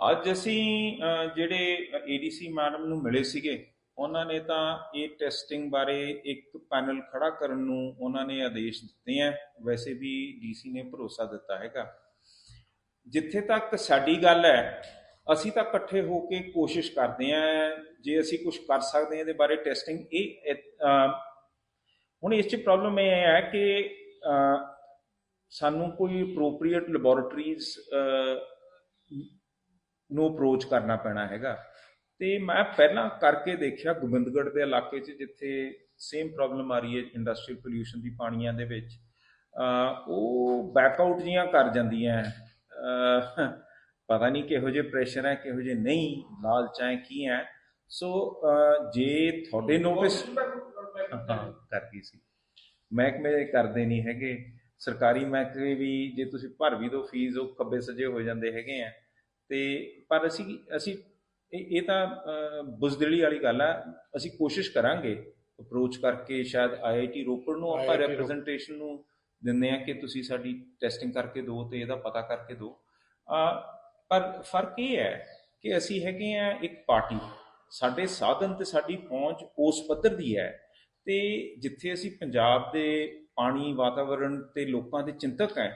ਅੱਜ ਅਸੀਂ ਜਿਹੜੇ ਏਡੀਸੀ ਮੈਡਮ ਨੂੰ ਮਿਲੇ ਸੀਗੇ, ਉਹਨਾਂ ਨੇ ਤਾਂ ਇਹ ਟੈਸਟਿੰਗ ਬਾਰੇ ਇੱਕ ਪੈਨਲ ਖੜਾ ਕਰਨ ਨੂੰ ਉਹਨਾਂ ਨੇ ਆਦੇਸ਼ ਦਿੱਤੇ ਹੈ। ਵੈਸੇ ਵੀ ਡੀਸੀ ਨੇ ਭਰੋਸਾ ਦਿੱਤਾ ਹੈਗਾ। ਜਿੱਥੇ ਤੱਕ ਸਾਡੀ ਗੱਲ ਹੈ, ਅਸੀਂ ਤਾਂ ਇਕੱਠੇ ਹੋ ਕੇ ਕੋਸ਼ਿਸ਼ ਕਰਦੇ ਹਾਂ, ਜੇ ਅਸੀਂ ਕੁਝ ਕਰ ਸਕਦੇ ਹਾਂ ਇਹਦੇ ਬਾਰੇ ਟੈਸਟਿੰਗ। ਹੁਣ ਇਸ 'ਚ ਪ੍ਰੋਬਲਮ ਇਹ ਹੈ ਕਿ ਸਾਨੂੰ ਕੋਈ ਅਪਰੋਪਰੀਏਟ ਲੈਬੋਰੇਟਰੀਜ਼ ਨੂੰ ਅਪਰੋਚ ਕਰਨਾ ਪੈਣਾ ਹੈਗਾ। ਤੇ ਮੈਂ ਪਹਿਲਾਂ ਕਰਕੇ ਦੇਖਿਆ ਗੋਬਿੰਦਗੜ੍ਹ ਦੇ ਇਲਾਕੇ 'ਚ, ਜਿੱਥੇ ਸੇਮ ਪ੍ਰੋਬਲਮ ਆ ਰਹੀ ਹੈ ਇੰਡਸਟਰੀਅਲ ਪੋਲਿਊਸ਼ਨ ਦੀ ਪਾਣੀਆਂ ਦੇ ਵਿੱਚ, ਉਹ ਬੈਕਆਊਟ ਜੀਆਂ ਕਰ ਜਾਂਦੀਆਂ। ਪਤਾ ਨਹੀਂ ਕਿਹੋ ਜਿਹੇ ਪ੍ਰੈਸ਼ਰ ਹੈ, ਕਿਹੋ ਜਿਹੇ ਨਹੀਂ, ਲਾਲਚ ਹੈ, ਕੀ ਹੈ। ਸੋ ਜੇ ਤੁਹਾਡੇ ਨੋਟਿਸ ਕਰਦੀ ਸੀ, ਮਹਿਕਮੇ ਕਰਦੇ ਨਹੀਂ ਹੈਗੇ। ਸਰਕਾਰੀ ਮਹਿਕਮੇ ਵੀ ਜੇ ਤੁਸੀਂ ਭਰ ਵੀ ਦਿਓ ਫੀਸ, ਉਹ ਖੱਬੇ ਸੱਜੇ ਹੋ ਜਾਂਦੇ ਹੈਗੇ ਆ। ਤੇ ਪਰ ਅਸੀਂ ਇਹ ਤਾਂ ਬੁਜ਼ਦਿਲੀ ਵਾਲੀ ਗੱਲ ਆ। ਅਸੀਂ ਕੋਸ਼ਿਸ਼ ਕਰਾਂਗੇ ਅਪਰੋਚ ਕਰਕੇ, ਸ਼ਾਇਦ IIT ਰੋਪੜ ਨੂੰ ਆਪਾਂ ਰੈਪਰੈਜ਼ੈਂਟੇਸ਼ਨ ਨੂੰ ਦਿੰਦੇ ਹਾਂ ਕਿ ਤੁਸੀਂ ਸਾਡੀ ਟੈਸਟਿੰਗ ਕਰਕੇ ਦਿਓ ਤੇ ਇਹਦਾ ਪਤਾ ਕਰਕੇ ਦਿਓ। ਪਰ ਫਰਕ ਇਹ ਹੈ ਕਿ ਅਸੀਂ ਹੈਗੇ ਆ ਇੱਕ ਪਾਰਟੀ, ਸਾਡੇ ਸਾਧਨ ਤੇ ਸਾਡੀ ਪਹੁੰਚ ਉਸ ਪੱਧਰ ਦੀ ਹੈ। ਤੇ ਜਿੱਥੇ ਅਸੀਂ ਪੰਜਾਬ ਦੇ ਪਾਣੀ, ਵਾਤਾਵਰਣ ਤੇ ਲੋਕਾਂ ਦੇ ਚਿੰਤਕ ਹੈ,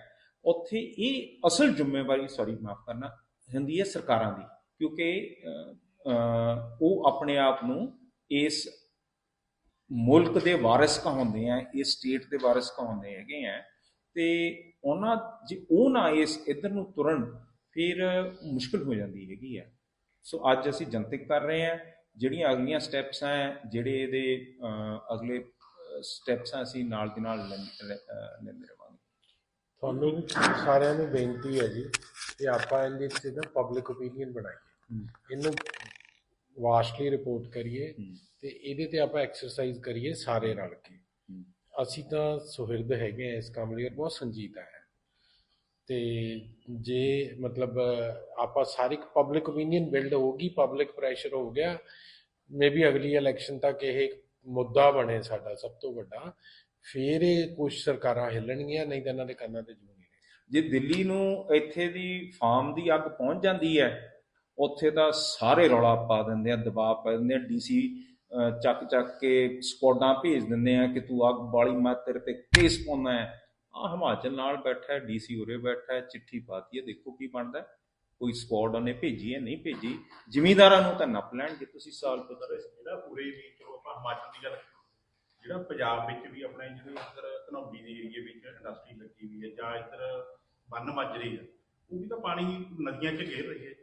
ਉੱਥੇ ਇਹ ਅਸਲ ਜ਼ਿੰਮੇਵਾਰੀ, ਮਾਫ ਕਰਨਾ, ਹੁੰਦੀ ਹੈ ਸਰਕਾਰਾਂ ਦੀ। ਕਿਉਂਕਿ ਉਹ ਆਪਣੇ ਆਪ ਨੂੰ ਇਸ ਮੁਲਕ ਦੇ ਵਾਰਿਸ ਕਹਾਉਂਦੇ ਆ, ਇਸ ਸਟੇਟ ਦੇ ਵਾਰਿਸ ਕਹਾਉਂਦੇ ਹੈਗੇ ਆ। ਤੇ ਉਹਨਾਂ ਜੇ ਉਹ ਨਾ ਇਸ ਇੱਧਰ ਨੂੰ ਤੁਰਨ, ਫਿਰ ਮੁਸ਼ਕਿਲ ਹੋ ਜਾਂਦੀ ਹੈਗੀ ਹੈ। ਸੋ ਅੱਜ ਅਸੀਂ ਜਨਤਕ ਕਰ ਰਹੇ ਹਾਂ। ਜਿਹੜੀਆਂ ਅਗਲੀਆਂ ਸਟੈਪਸ ਹੈ, ਜਿਹੜੇ ਇਹਦੇ ਅਗਲੇ ਸਟੈਪਸ ਆ, ਅਸੀਂ ਨਾਲ ਦੀ ਨਾਲ ਲੈਂਦੇ ਰਹਾਂਗੇ। ਤੁਹਾਨੂੰ ਸਾਰਿਆਂ ਨੂੰ ਬੇਨਤੀ ਹੈ ਜੀ ਕਿ ਆਪਾਂ ਇਹਦੇ 'ਚ ਨਾ ਪਬਲਿਕ ਓਪੀਨੀਅਨ ਬਣਾਈਏ, ਇਹਨੂੰ ਵਾਸਟਲੀ ਰਿਪੋਰਟ ਕਰੀਏ ਤੇ ਇਹਦੇ ਤੇ ਆਪਾਂ ਐਕਸਰਸਾਈਜ਼ ਕਰੀਏ ਸਾਰੇ ਰਲ ਕੇ। ਅਸੀਂ ਤਾਂ ਸੁਹਿਰਦ ਹੈਗੇ ਆ ਇਸ ਕੰਮ ਲਈ, ਬਹੁਤ ਸੰਜੀਦਾ ਹੈ। ਤੇ ਜੇ ਮਤਲਬ ਆਪਾਂ ਸਾਰੀ ਪਬਲਿਕ ਓਪੀਨੀਅਨ ਬਿਲਡ ਹੋਊਗੀ, ਪਬਲਿਕ ਪ੍ਰੈਸ਼ਰ ਹੋ ਗਿਆ, ਮੇ ਬੀ ਅਗਲੀ ਇਲੈਕਸ਼ਨ ਤੱਕ ਇਹ ਮੁੱਦਾ ਬਣੇ ਸਾਡਾ ਸਭ ਤੋਂ ਵੱਡਾ, ਫਿਰ ਇਹ ਕੁਝ ਸਰਕਾਰਾਂ ਹਿੱਲਣਗੀਆਂ, ਨਹੀਂ ਤਾਂ ਇਹਨਾਂ ਦੇ ਕੰਨਾਂ ਤੇ ਜੂੰ ਨਹੀਂ। ਜੇ ਦਿੱਲੀ ਨੂੰ ਇੱਥੇ ਦੀ ਫਾਰਮ ਦੀ ਅੱਗ ਪਹੁੰਚ ਜਾਂਦੀ ਹੈ, ਉੱਥੇ ਤਾਂ ਸਾਰੇ ਰੌਲਾ ਪਾ ਦਿੰਦੇ ਆ, ਦਬਾਅ ਪਾ ਦਿੰਦੇ ਆ। DC ਚੱਕ ਕੇ ਸਕੁਆਡਾਂ ਭੇਜ ਦਿੰਦੇ ਆ ਕਿ ਤੂੰ ਅੱਗ ਬਾਲੀ, ਮੈਂ ਤੇਰੇ ਤੇ ਕੇਸ ਪਾਉਂਦਾ ਹੈ। ਹਿਮਾਚਲ ਨਾਲ ਬੈਠਾ, DC ਉਰੇ ਬੈਠਾ, ਚਿੱਠੀ ਪਾਤੀ ਹੈ, ਦੇਖੋ ਕੀ ਬਣਦਾ। ਕੋਈ ਸਕੁਆਡ ਉਹਨੇ ਭੇਜੀ ਹੈ, ਨਹੀਂ ਭੇਜੀ, ਜ਼ਿਮੀਂਦਾਰਾਂ ਨੂੰ ਤਾਂ ਨੱਪ ਲੈਣਗੇ। ਤੁਸੀਂ ਸਾਲ ਪੁੱਛ ਰਹੇ ਸੀ ਜਿਹੜਾ ਪੂਰੇ ਵੀ, ਚਲੋ ਆਪਾਂ ਹਿਮਾਚਲ ਦੀ ਗੱਲ, ਜਿਹੜਾ ਪੰਜਾਬ ਵਿੱਚ ਵੀ ਆਪਣੇ ਜਿਹੜੇ ਇੱਧਰ ਧਨੌਲੀ ਦੇ ਏਰੀਏ ਵਿੱਚ ਇੰਡਸਟਰੀ ਲੱਗੀ ਹੋਈ ਹੈ, ਜਾਂ ਇੱਧਰ ਬੰਨ ਮਾਜਰੀ ਹੈ, ਉਹ ਵੀ ਤਾਂ ਪਾਣੀ ਨਦੀਆਂ 'ਚ ਘੇਰ ਰਹੀ ਹੈ।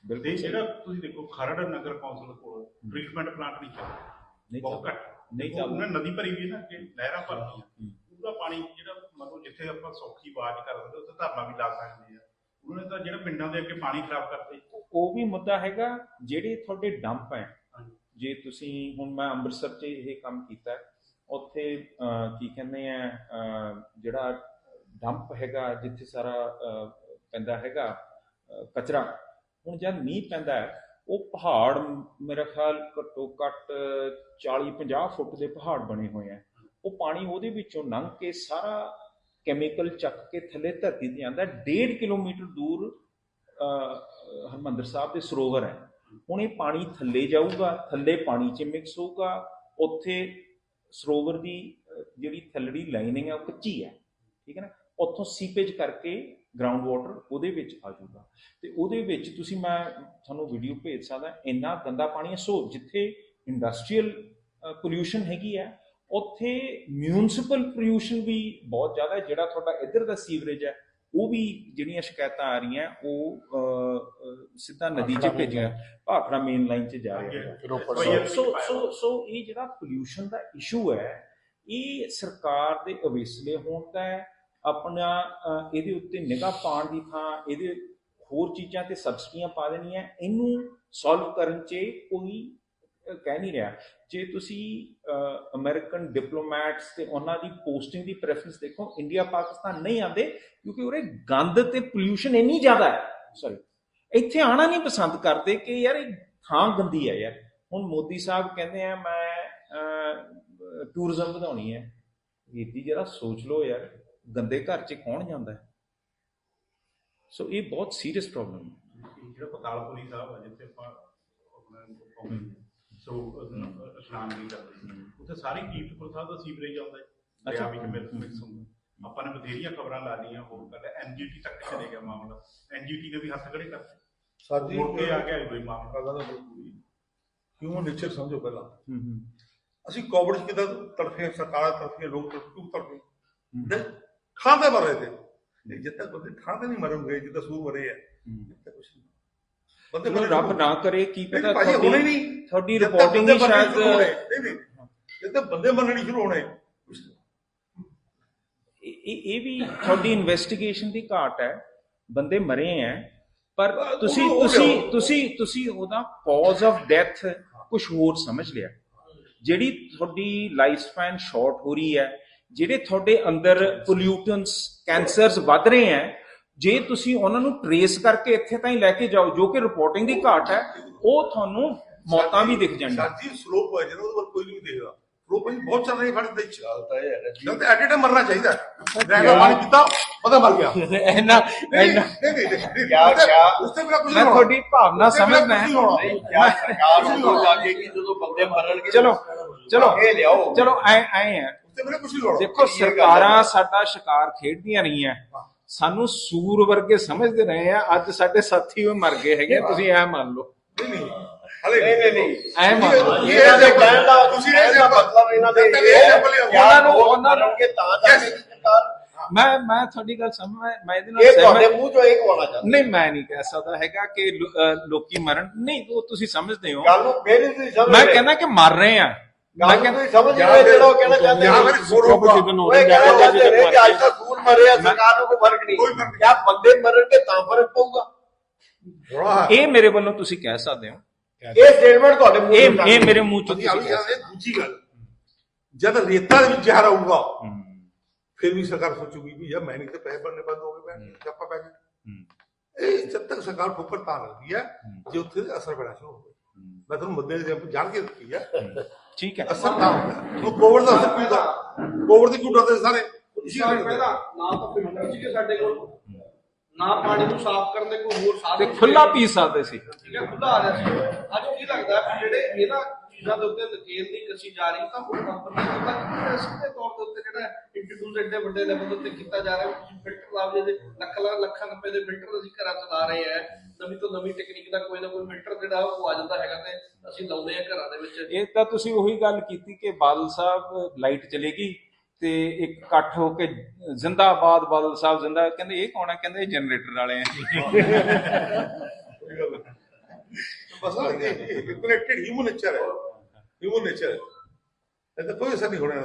ਤੇ ਜਿਹੜਾ ਤੁਸੀਂ ਦੇਖੋ ਖਰੜ ਨਗਰ ਕੌਂਸਲ ਕੋਲ ਟ੍ਰੀਟਮੈਂਟ ਪਲਾਂਟ ਨਹੀਂ ਚੱਲਦਾ, ਬਹੁਤ ਘੱਟ ਨਹੀਂ ਚੱਲਦਾ। ਉਹਨਾਂ ਨਦੀ ਭਰੀ ਵੀ ਨਾ, ਕਿ ਨਹਿਰਾਂ ਭਰਦੀਆਂ, ਉਹਦਾ ਪਾਣੀ ਜਿਹੜਾ ਮਤਲਬ ਜਿੱਥੇ ਆਪਾਂ ਸੌਖੀ ਆਵਾਜ਼ ਕਰ ਦਿੰਦੇ, ਉੱਥੇ ਧਰਨਾ ਵੀ ਲਾ ਸਕਦੇ ਆ। ਉਹਨਾਂ ਨੇ ਤਾਂ ਜਿਹੜਾ ਪਿੰਡਾਂ ਦੇ ਅੱਗੇ ਪਾਣੀ ਖਰਾਬ ਕਰਤੇ। ਉਹ ਵੀ ਮੁੱਦਾ ਹੈਗਾ। ਜਿਹੜੇ ਤੁਹਾਡੇ ਡੰਪ ਹੈ, ਜੇ ਤੁਸੀਂ ਹੁਣ ਮੈਂ ਅੰਮ੍ਰਿਤਸਰ 'ਚ ਇਹ ਕੰਮ ਕੀਤਾ, ਉੱਥੇ ਕੀ ਕਹਿੰਦੇ ਆ, ਜਿਹੜਾ ਡੰਪ ਹੈਗਾ ਜਿੱਥੇ ਸਾਰਾ ਪੈਂਦਾ ਹੈਗਾ ਕਚਰਾ, ਹੁਣ ਜਦ ਮੀਂਹ ਪੈਂਦਾ ਹੈ, ਉਹ ਪਹਾੜ ਮੇਰਾ ਖਿਆਲ ਘੱਟੋ ਘੱਟ 40-50 ਫੁੱਟ ਦੇ ਪਹਾੜ ਬਣੇ ਹੋਏ ਆ। ਉਹ ਪਾਣੀ ਉਹਦੇ ਵਿੱਚੋਂ ਲੰਘ ਕੇ ਸਾਰਾ ਕੈਮੀਕਲ ਚੱਕ ਕੇ ਥੱਲੇ ਧਰਤੀ 'ਤੇ ਆਉਂਦਾ। 1.5 ਕਿਲੋਮੀਟਰ ਦੂਰ ਹਰਿਮੰਦਰ ਸਾਹਿਬ ਦੇ ਸਰੋਵਰ ਹੈ। ਹੁਣ ਇਹ ਪਾਣੀ ਥੱਲੇ ਜਾਊਗਾ, ਥੱਲੇ ਪਾਣੀ 'ਚ ਮਿਕਸ ਹੋਊਗਾ। ਉੱਥੇ ਸਰੋਵਰ ਦੀ ਜਿਹੜੀ ਥੱਲੜੀ ਲਾਈਨਿੰਗ ਹੈ ਉਹ ਕੱਚੀ ਹੈ, ਠੀਕ ਹੈ ਨਾ। ਉੱਥੋਂ ਸੀਪੇਜ ਕਰਕੇ ਗਰਾਊਂਡ ਵਾਟਰ ਉਹਦੇ ਵਿੱਚ ਆ ਜਾਊਗਾ, ਤੇ ਉਹਦੇ ਵਿੱਚ ਤੁਸੀਂ, ਮੈਂ ਤੁਹਾਨੂੰ ਵੀਡੀਓ ਭੇਜ ਸਕਦਾ, ਇੰਨਾ ਗੰਦਾ ਪਾਣੀ ਹੈ। ਸੋ ਜਿੱਥੇ ਇੰਡਸਟਰੀਅਲ ਪੋਲਿਊਸ਼ਨ ਹੈਗੀ ਹੈ, ਉੱਥੇ ਮਿਊਨਿਸਪਲ ਪੋਲਿਊਸ਼ਨ ਵੀ ਬਹੁਤ ਜ਼ਿਆਦਾ ਹੈ। ਜਿਹੜਾ ਤੁਹਾਡਾ ਇੱਧਰ ਦਾ ਸੀਵਰੇਜ ਹੈ, ਉਹ ਵੀ ਜਿਹੜੀਆਂ ਸ਼ਿਕਾਇਤਾਂ ਆ ਰਹੀਆਂ, ਉਹ ਸਿੱਧਾ ਨਦੀ 'ਚ ਭੇਜਿਆ, ਭਾਖੜਾ ਮੇਨ ਲਾਈਨ 'ਚ ਜਾ ਰਿਹਾ। ਸੋ ਇਹ ਜਿਹੜਾ ਪੋਲਿਊਸ਼ਨ ਦਾ ਇਸ਼ੂ ਹੈ, ਇਹ ਸਰਕਾਰ ਦੇ ਅਵੇਸਲੇ ਹੋਣ ਦਾ ਹੈ। ਆਪਣਾ ਇਹਦੇ ਉੱਤੇ ਨਿਗਾਹ ਪਾਉਣ ਦੀ ਥਾਂ ਇਹਦੇ ਹੋਰ ਚੀਜ਼ਾਂ ਤੇ ਸਬਸਿਡੀਆਂ ਪਾ ਦੇਣੀਆਂ, ਇਹਨੂੰ ਸੋਲਵ ਕਰਨ 'ਚ ਕੋਈ ਕਹਿ ਨਹੀਂ ਰਿਹਾ। ਜੇ ਤੁਸੀਂ ਅਮਰੀਕਨ ਡਿਪਲੋਮੈਟਸ ਤੇ ਉਹਨਾਂ ਦੀ ਪੋਸਟਿੰਗ ਦੀ ਪ੍ਰੈਫਰੈਂਸ ਦੇਖੋ, ਇੰਡੀਆ ਪਾਕਿਸਤਾਨ ਨਹੀਂ ਆਉਂਦੇ, ਕਿਉਂਕਿ ਉਰੇ ਗੰਦ ਤੇ ਪੋਲਿਊਸ਼ਨ ਇੰਨੀ ਜ਼ਿਆਦਾ ਹੈ। ਇੱਥੇ ਆਉਣਾ ਨਹੀਂ ਪਸੰਦ ਕਰਦੇ ਕਿ ਯਾਰ ਇਹ ਥਾਂ ਗੰਦੀ ਹੈ ਯਾਰ। ਹੁਣ ਮੋਦੀ ਸਾਹਿਬ ਕਹਿੰਦੇ ਆ ਮੈਂ ਟੂਰਿਜ਼ਮ ਵਧਾਉਣੀ ਹੈ। ਵੀਰ ਜੀ ਜਰਾ ਸੋਚ ਲਓ ਯਾਰ, ਗੰਦੇ ਘਰ 'ਚ ਕੌਣ ਜਾਂਦਾ ਹੈ? ਸੋ ਇਹ ਬਹੁਤ ਸੀਰੀਅਸ ਪ੍ਰੋਬਲਮ ਹੈ। ਜਿਹੜਾ ਪਤਾਲਪੁਰੀ ਸਾਹਿਬ ਆ ਜਿੱਥੇ ਆਪਾਂ ਆਪਣਾ ਸੋ ਇਸ਼ਨਾਨ ਵੀ ਕਰਦੇ ਉੱਥੇ ਸਾਰੀ ਕੀਰਤਪੁਰ ਸਾਹਿਬ ਦਾ ਸੀਵਰੇਜ ਆਉਂਦਾ ਹੈ ਦਰਿਆ ਵਿੱਚ ਮਿਕਸ ਹੁੰਦਾ। ਆਪਾਂ ਨੇ ਬਥੇਰੀਆਂ ਖਬਰਾਂ ਲਾ ਲਈਆਂ, ਹੋਰ ਗੱਲ ਐਨਜੀਟੀ ਤੱਕ ਚਲੇ ਗਿਆ ਮਾਮਲਾ, ਐਨਜੀਟੀ ਨੇ ਵੀ ਹੱਥ ਖੜੇ ਕਰਤੇ, ਸਰ ਜੀ ਮੁੜ ਕੇ ਆ ਗਿਆ ਕੋਈ ਮਾਮਲਾ। ਹਿਊਮਨ ਨੇਚਰ ਸਮਝੋ ਪਹਿਲਾਂ, ਅਸੀਂ ਕੋਵਿਡ 'ਚ ਕਿੱਦਾਂ ਤੜਫੇ, ਸਰਕਾਰਾਂ ਤੜਫੀਆਂ, ਲੋਕ ਕਿਉਂ ਤੜਫੇ? ਠੰਡ ਦੇ ਮਰ ਰਹੇ ਥੇ। ਜਿੱਦ ਤੱਕ ਬੰਦੇ ਠੰਡ ਦੇ ਨਹੀਂ ਮਰਨਗੇ ਜਿੱਦਾਂ ਸੂਰ ਮਰੇ ਆ, ਕੁਛ ਨਹੀਂ ਬੰਦੇ ਚਲੋ ਰੱਬ ਨਾ ਕਰੇ, ਕੀ ਪਤਾ ਹੋਣੇ ਨਹੀਂ, ਤੁਹਾਡੀ ਰਿਪੋਰਟਿੰਗ ਹੀ ਸ਼ਾਇਦ ਜਿੱਦਾਂ ਬੰਦੇ ਮਰਨੇ ਸ਼ੁਰੂ ਹੋਣੇ। ਇਹ ਵੀ ਤੁਹਾਡੀ ਇਨਵੈਸਟੀਗੇਸ਼ਨ ਦੀ ਘਾਟ ਹੈ, ਬੰਦੇ ਮਰੇ ਹੈ, ਪਰ ਤੁਸੀਂ ਉਹਦਾ ਕਾਜ਼ ਆਫ ਡੈਥ ਕੁਝ ਹੋਰ ਸਮਝ ਲਿਆ। ਜਿਹੜੀ ਤੁਹਾਡੀ ਲਾਈਫ ਸਪੈਨ ਸ਼ਾਰਟ ਹੋ ਰਹੀ ਹੈ, ਜਿਹੜੇ ਤੁਹਾਡੇ ਅੰਦਰ ਪੋਲਿਊਟਨਸ, ਕੈਂਸਰਸ ਵੱਧ ਰਹੇ ਹੈ, ਜੇ ਤੁਸੀਂ ਉਹਨਾਂ ਨੂੰ ਟਰੇਸ ਕਰਕੇ ਇੱਥੇ ਤਾਈਂ ਲੈ ਕੇ ਜਾਓ, ਜੋ ਕਿ ਰਿਪੋਰਟਿੰਗ ਦੀ ਘਾਟ ਹੈ, ਉਹ ਤੁਹਾਨੂੰ ਮੌਤਾਂ ਵੀ ਦਿਖ ਜਾਣਗੀਆਂ। ਸਾਡੀ ਸਲੋਪ ਹੈ ਜਿਹੜਾ ਉਹਦੇ ਵੱਲ ਕੋਈ ਨਹੀਂ ਦੇਖਦਾ। ਸਲੋਪ ਬਹੁਤ ਚੱਲ ਰਹੀ ਹੈ ਸਾਡੇ ਦੇਸ਼ 'ਚ, ਤਾਂ ਇਹ ਹੈ ਜਦ ਐਟ ਏ ਟਾਈਮ ਮਰਨਾ ਚਾਹੀਦਾ। ਡਰਾਈਵਰ ਪਾਣੀ ਪੀਤਾ ਪਤਾ ਮਰ ਗਿਆ। ਮੈਂ ਤੁਹਾਡੀ ਭਾਵਨਾ ਸਮਝਦਾ ਹਾਂ। ਸਰਕਾਰ ਨੂੰ ਲੱਗੇ ਕਿ ਜਦੋਂ ਬੰਦੇ ਮਰਨਗੇ ਚਲੋ ਇਹ ਲਿਆਓ, ਚਲੋ ਐ ਹੈ ਦੇਖੋ, ਸਰਕਾਰਾਂ ਸਾਡਾ ਸ਼ਿਕਾਰ ਖੇਡਦੀਆਂ ਰਹੀਆਂ, ਸਾਨੂੰ ਸੂਰ ਵਰਗੇ ਸਮਝਦੇ ਰਹੇ ਆ, ਅੱਜ ਸਾਡੇ ਸਾਥੀ ਉਹ ਮਰ ਗਏ ਹੈਗੇ, ਤੁਸੀਂ ਐ ਮੰਨ ਲਓ। ਨਹੀਂ ਐ ਮੰਨ ਲਓ ਤੁਸੀਂ ਇਹ ਮਤਲਬ ਇਹਨਾਂ ਦੇ ਉਹਨਾਂ ਨੂੰ ਕਿ ਤਾਂ ਜਾ ਕੇ ਸਰਕਾਰ ਮੈਂ ਤੁਹਾਡੀ ਗੱਲ ਸਮਝ, ਮੈਂ ਇਹਦੇ ਨਾਲ ਇਹ ਤੁਹਾਡੇ ਮੂੰਹ ਚੋਂ ਇਹ ਕਵਾਉਣਾ ਚਾਹੁੰਦਾ ਨਹੀਂ, ਮੈਂ ਨਹੀਂ ਕਹਿ ਸਕਦਾ ਹੈਗਾ ਕਿ ਲੋਕੀ ਮਰਨ, ਨਹੀਂ, ਉਹ ਤੁਸੀਂ ਸਮਝਦੇ ਹੋ। ਗੱਲ ਨੂੰ ਮੇਰੀ ਤੁਸੀਂ ਸਮਝ ਮੈਂ ਕਹਿੰਦਾ ਕਿ ਮਰ ਰਹੇ ਆ, ਮੈਂ ਕਹਿੰਦਾ ਸਮਝ ਰਹੇ ਜਿਹੜਾ ਉਹ ਕਹਿਣਾ ਚਾਹੁੰਦੇ ਨੇ, ਉਹ ਕਹਿਣਾ ਚਾਹੁੰਦੇ ਨੇ ਕਿ ਅੱਜ ਤੱਕ ਸੂਰ ਮਰੇ ਆ, ਸਰਕਾਰ ਨੂੰ ਕੋਈ ਫਰਕ ਨਹੀਂ, ਕਿਆ ਬੰਦੇ ਮਰਨਗੇ ਤਾਂ ਫਰਕ ਪਊਗਾ। ਇਹ ਮੇਰੇ ਵੱਲੋਂ ਤੁਸੀਂ ਕਹਿ ਸਕਦੇ ਹੋ, ਇਹ ਸਟੇਟਮੈਂਟ ਤੁਹਾਡੇ ਮੂੰਹ ਚੋਂ ਇਹ ਮੇਰੇ ਮੂੰਹ ਚੋਂ। ਦੂਜੀ ਗੱਲ, ਜਦ ਰੇਤਾ ਦੇ ਵਿੱਚ ਜ਼ਹਿਰ ਆਊਗਾ ਫਿਰ ਵੀ ਸਰਕਾਰ ਸੋਚੂਗੀ ਵੀ ਯਾਰ ਮੈਂ ਨਹੀਂ ਤੇ ਪੈਸੇ ਬਣਨੇ ਬੰਦ ਹੋ ਗਏ, ਆਪਾਂ ਪੈ ਗਏ। ਇਹ ਜਦ ਤੱਕ ਸਰਕਾਰ ਫੁੱਕਰ ਤਾਂ ਲੱਗਦੀ ਹੈ ਜੇ ਉੱਥੇ ਅਸਰ ਪੈਣਾ ਸ਼ੁਰੂ ਹੋਵੇ। ਮੈਂ ਤੁਹਾਨੂੰ ਮੁੱਦੇ ਦੇ ਜਾਣ ਕੇ ਦਿੱਤੀ ਹੈ, ਠੀਕ ਹੈ, ਅਸਰ ਤਾਂ ਹੁੰਦਾ। ਉਹ ਕੋਵਿਡ ਦਾ ਅਸਰ ਕਿਉਂ ਦਾ, ਕੋਵਿਡ ਦੀ ਕਿਉਂ ਡਰਦੇ ਸਾਰੇ? ਪਹਿਲਾਂ ਨਾ ਤਾਂ ਫਿਲਟਰ ਸੀਗੇ ਸਾਡੇ ਕੋਲ, ਨਾ ਪਾਣੀ ਨੂੰ ਸਾਫ਼ ਕਰਨ ਦੇ ਕੋਈ ਹੋਰ ਤੇ ਸਾਧਨ ਖੁੱਲਾ ਪੀ ਸਕਦੇ ਸੀ। ਠੀਕ ਹੈ, ਖੁੱਲਾ ਆ ਰਿਹਾ ਸੀ। ਅੱਜ ਕੀ ਲੱਗਦਾ ਕਿ ਜਿਹੜੇ ਇਹਨਾਂ ਚੀਜ਼ਾਂ ਦੇ ਉੱਤੇ ਨਕੇਲ ਨਹੀਂ ਕਸੀ ਜਾ ਰਹੀ, ਤਾਂ ਹੁਣ ਕੰਪਨੀ ਦਾ ਸਿੱਧੇ ਤੌਰ ਦੇ ਉੱਤੇ ਜਿਹੜਾ ਇੰਟਰੋਡਿਊਸ ਐਡੇ ਵੱਡੇ ਲੈਵਲ ਉੱਤੇ ਕੀਤਾ ਜਾ ਰਿਹਾ, ਫਿਲਟਰ ਲਾਭ ਦੇ ਲੱਖਾਂ ਰੁਪਏ ਦੇ ਫਿਲਟਰ ਅਸੀਂ ਘਰਾਂ ਚਲਾ ਰਹੇ ਆ, ਨਵੀਂ ਤੋਂ ਨਵੀਂ ਟੈਕਨੀਕ ਦਾ ਕੋਈ ਨਾ ਕੋਈ ਫਿਲਟਰ ਜਿਹੜਾ ਉਹ ਆ ਜਾਂਦਾ ਹੈਗਾ ਤੇ ਅਸੀਂ ਲਾਉਂਦੇ ਆ ਘਰਾਂ ਦੇ ਵਿੱਚ। ਇਹ ਤਾਂ ਤੁਸੀਂ ਉਹੀ ਗੱਲ ਕੀਤੀ ਕਿ ਬਾਦਲ ਸਾਹਿਬ ਲਾਈਟ ਚਲੇਗੀ ਤੇ ਇੱਕ ਇਕੱਠ ਹੋ ਕੇ ਜ਼ਿੰਦਾਬਾਦ ਬਾਦਲ ਸਾਹਿਬ ਜ਼ਿੰਦਾ, ਕਹਿੰਦੇ ਇਹ ਕੌਣ ਹੈ? ਕਹਿੰਦੇ ਇਹ ਜਨਰੇਟਰ ਵਾਲੇ ਆ। ਬਸ ਕਨੈਕਟਡ ਹਿਊਮਨ ਨੇਚਰ ਹੈ, ਹਿਊਮਨ ਨੇਚਰ ਹੈ, ਇਹ ਤਾਂ ਕੋਈ ਅਸਰ ਨਹੀਂ ਹੋਣਾ।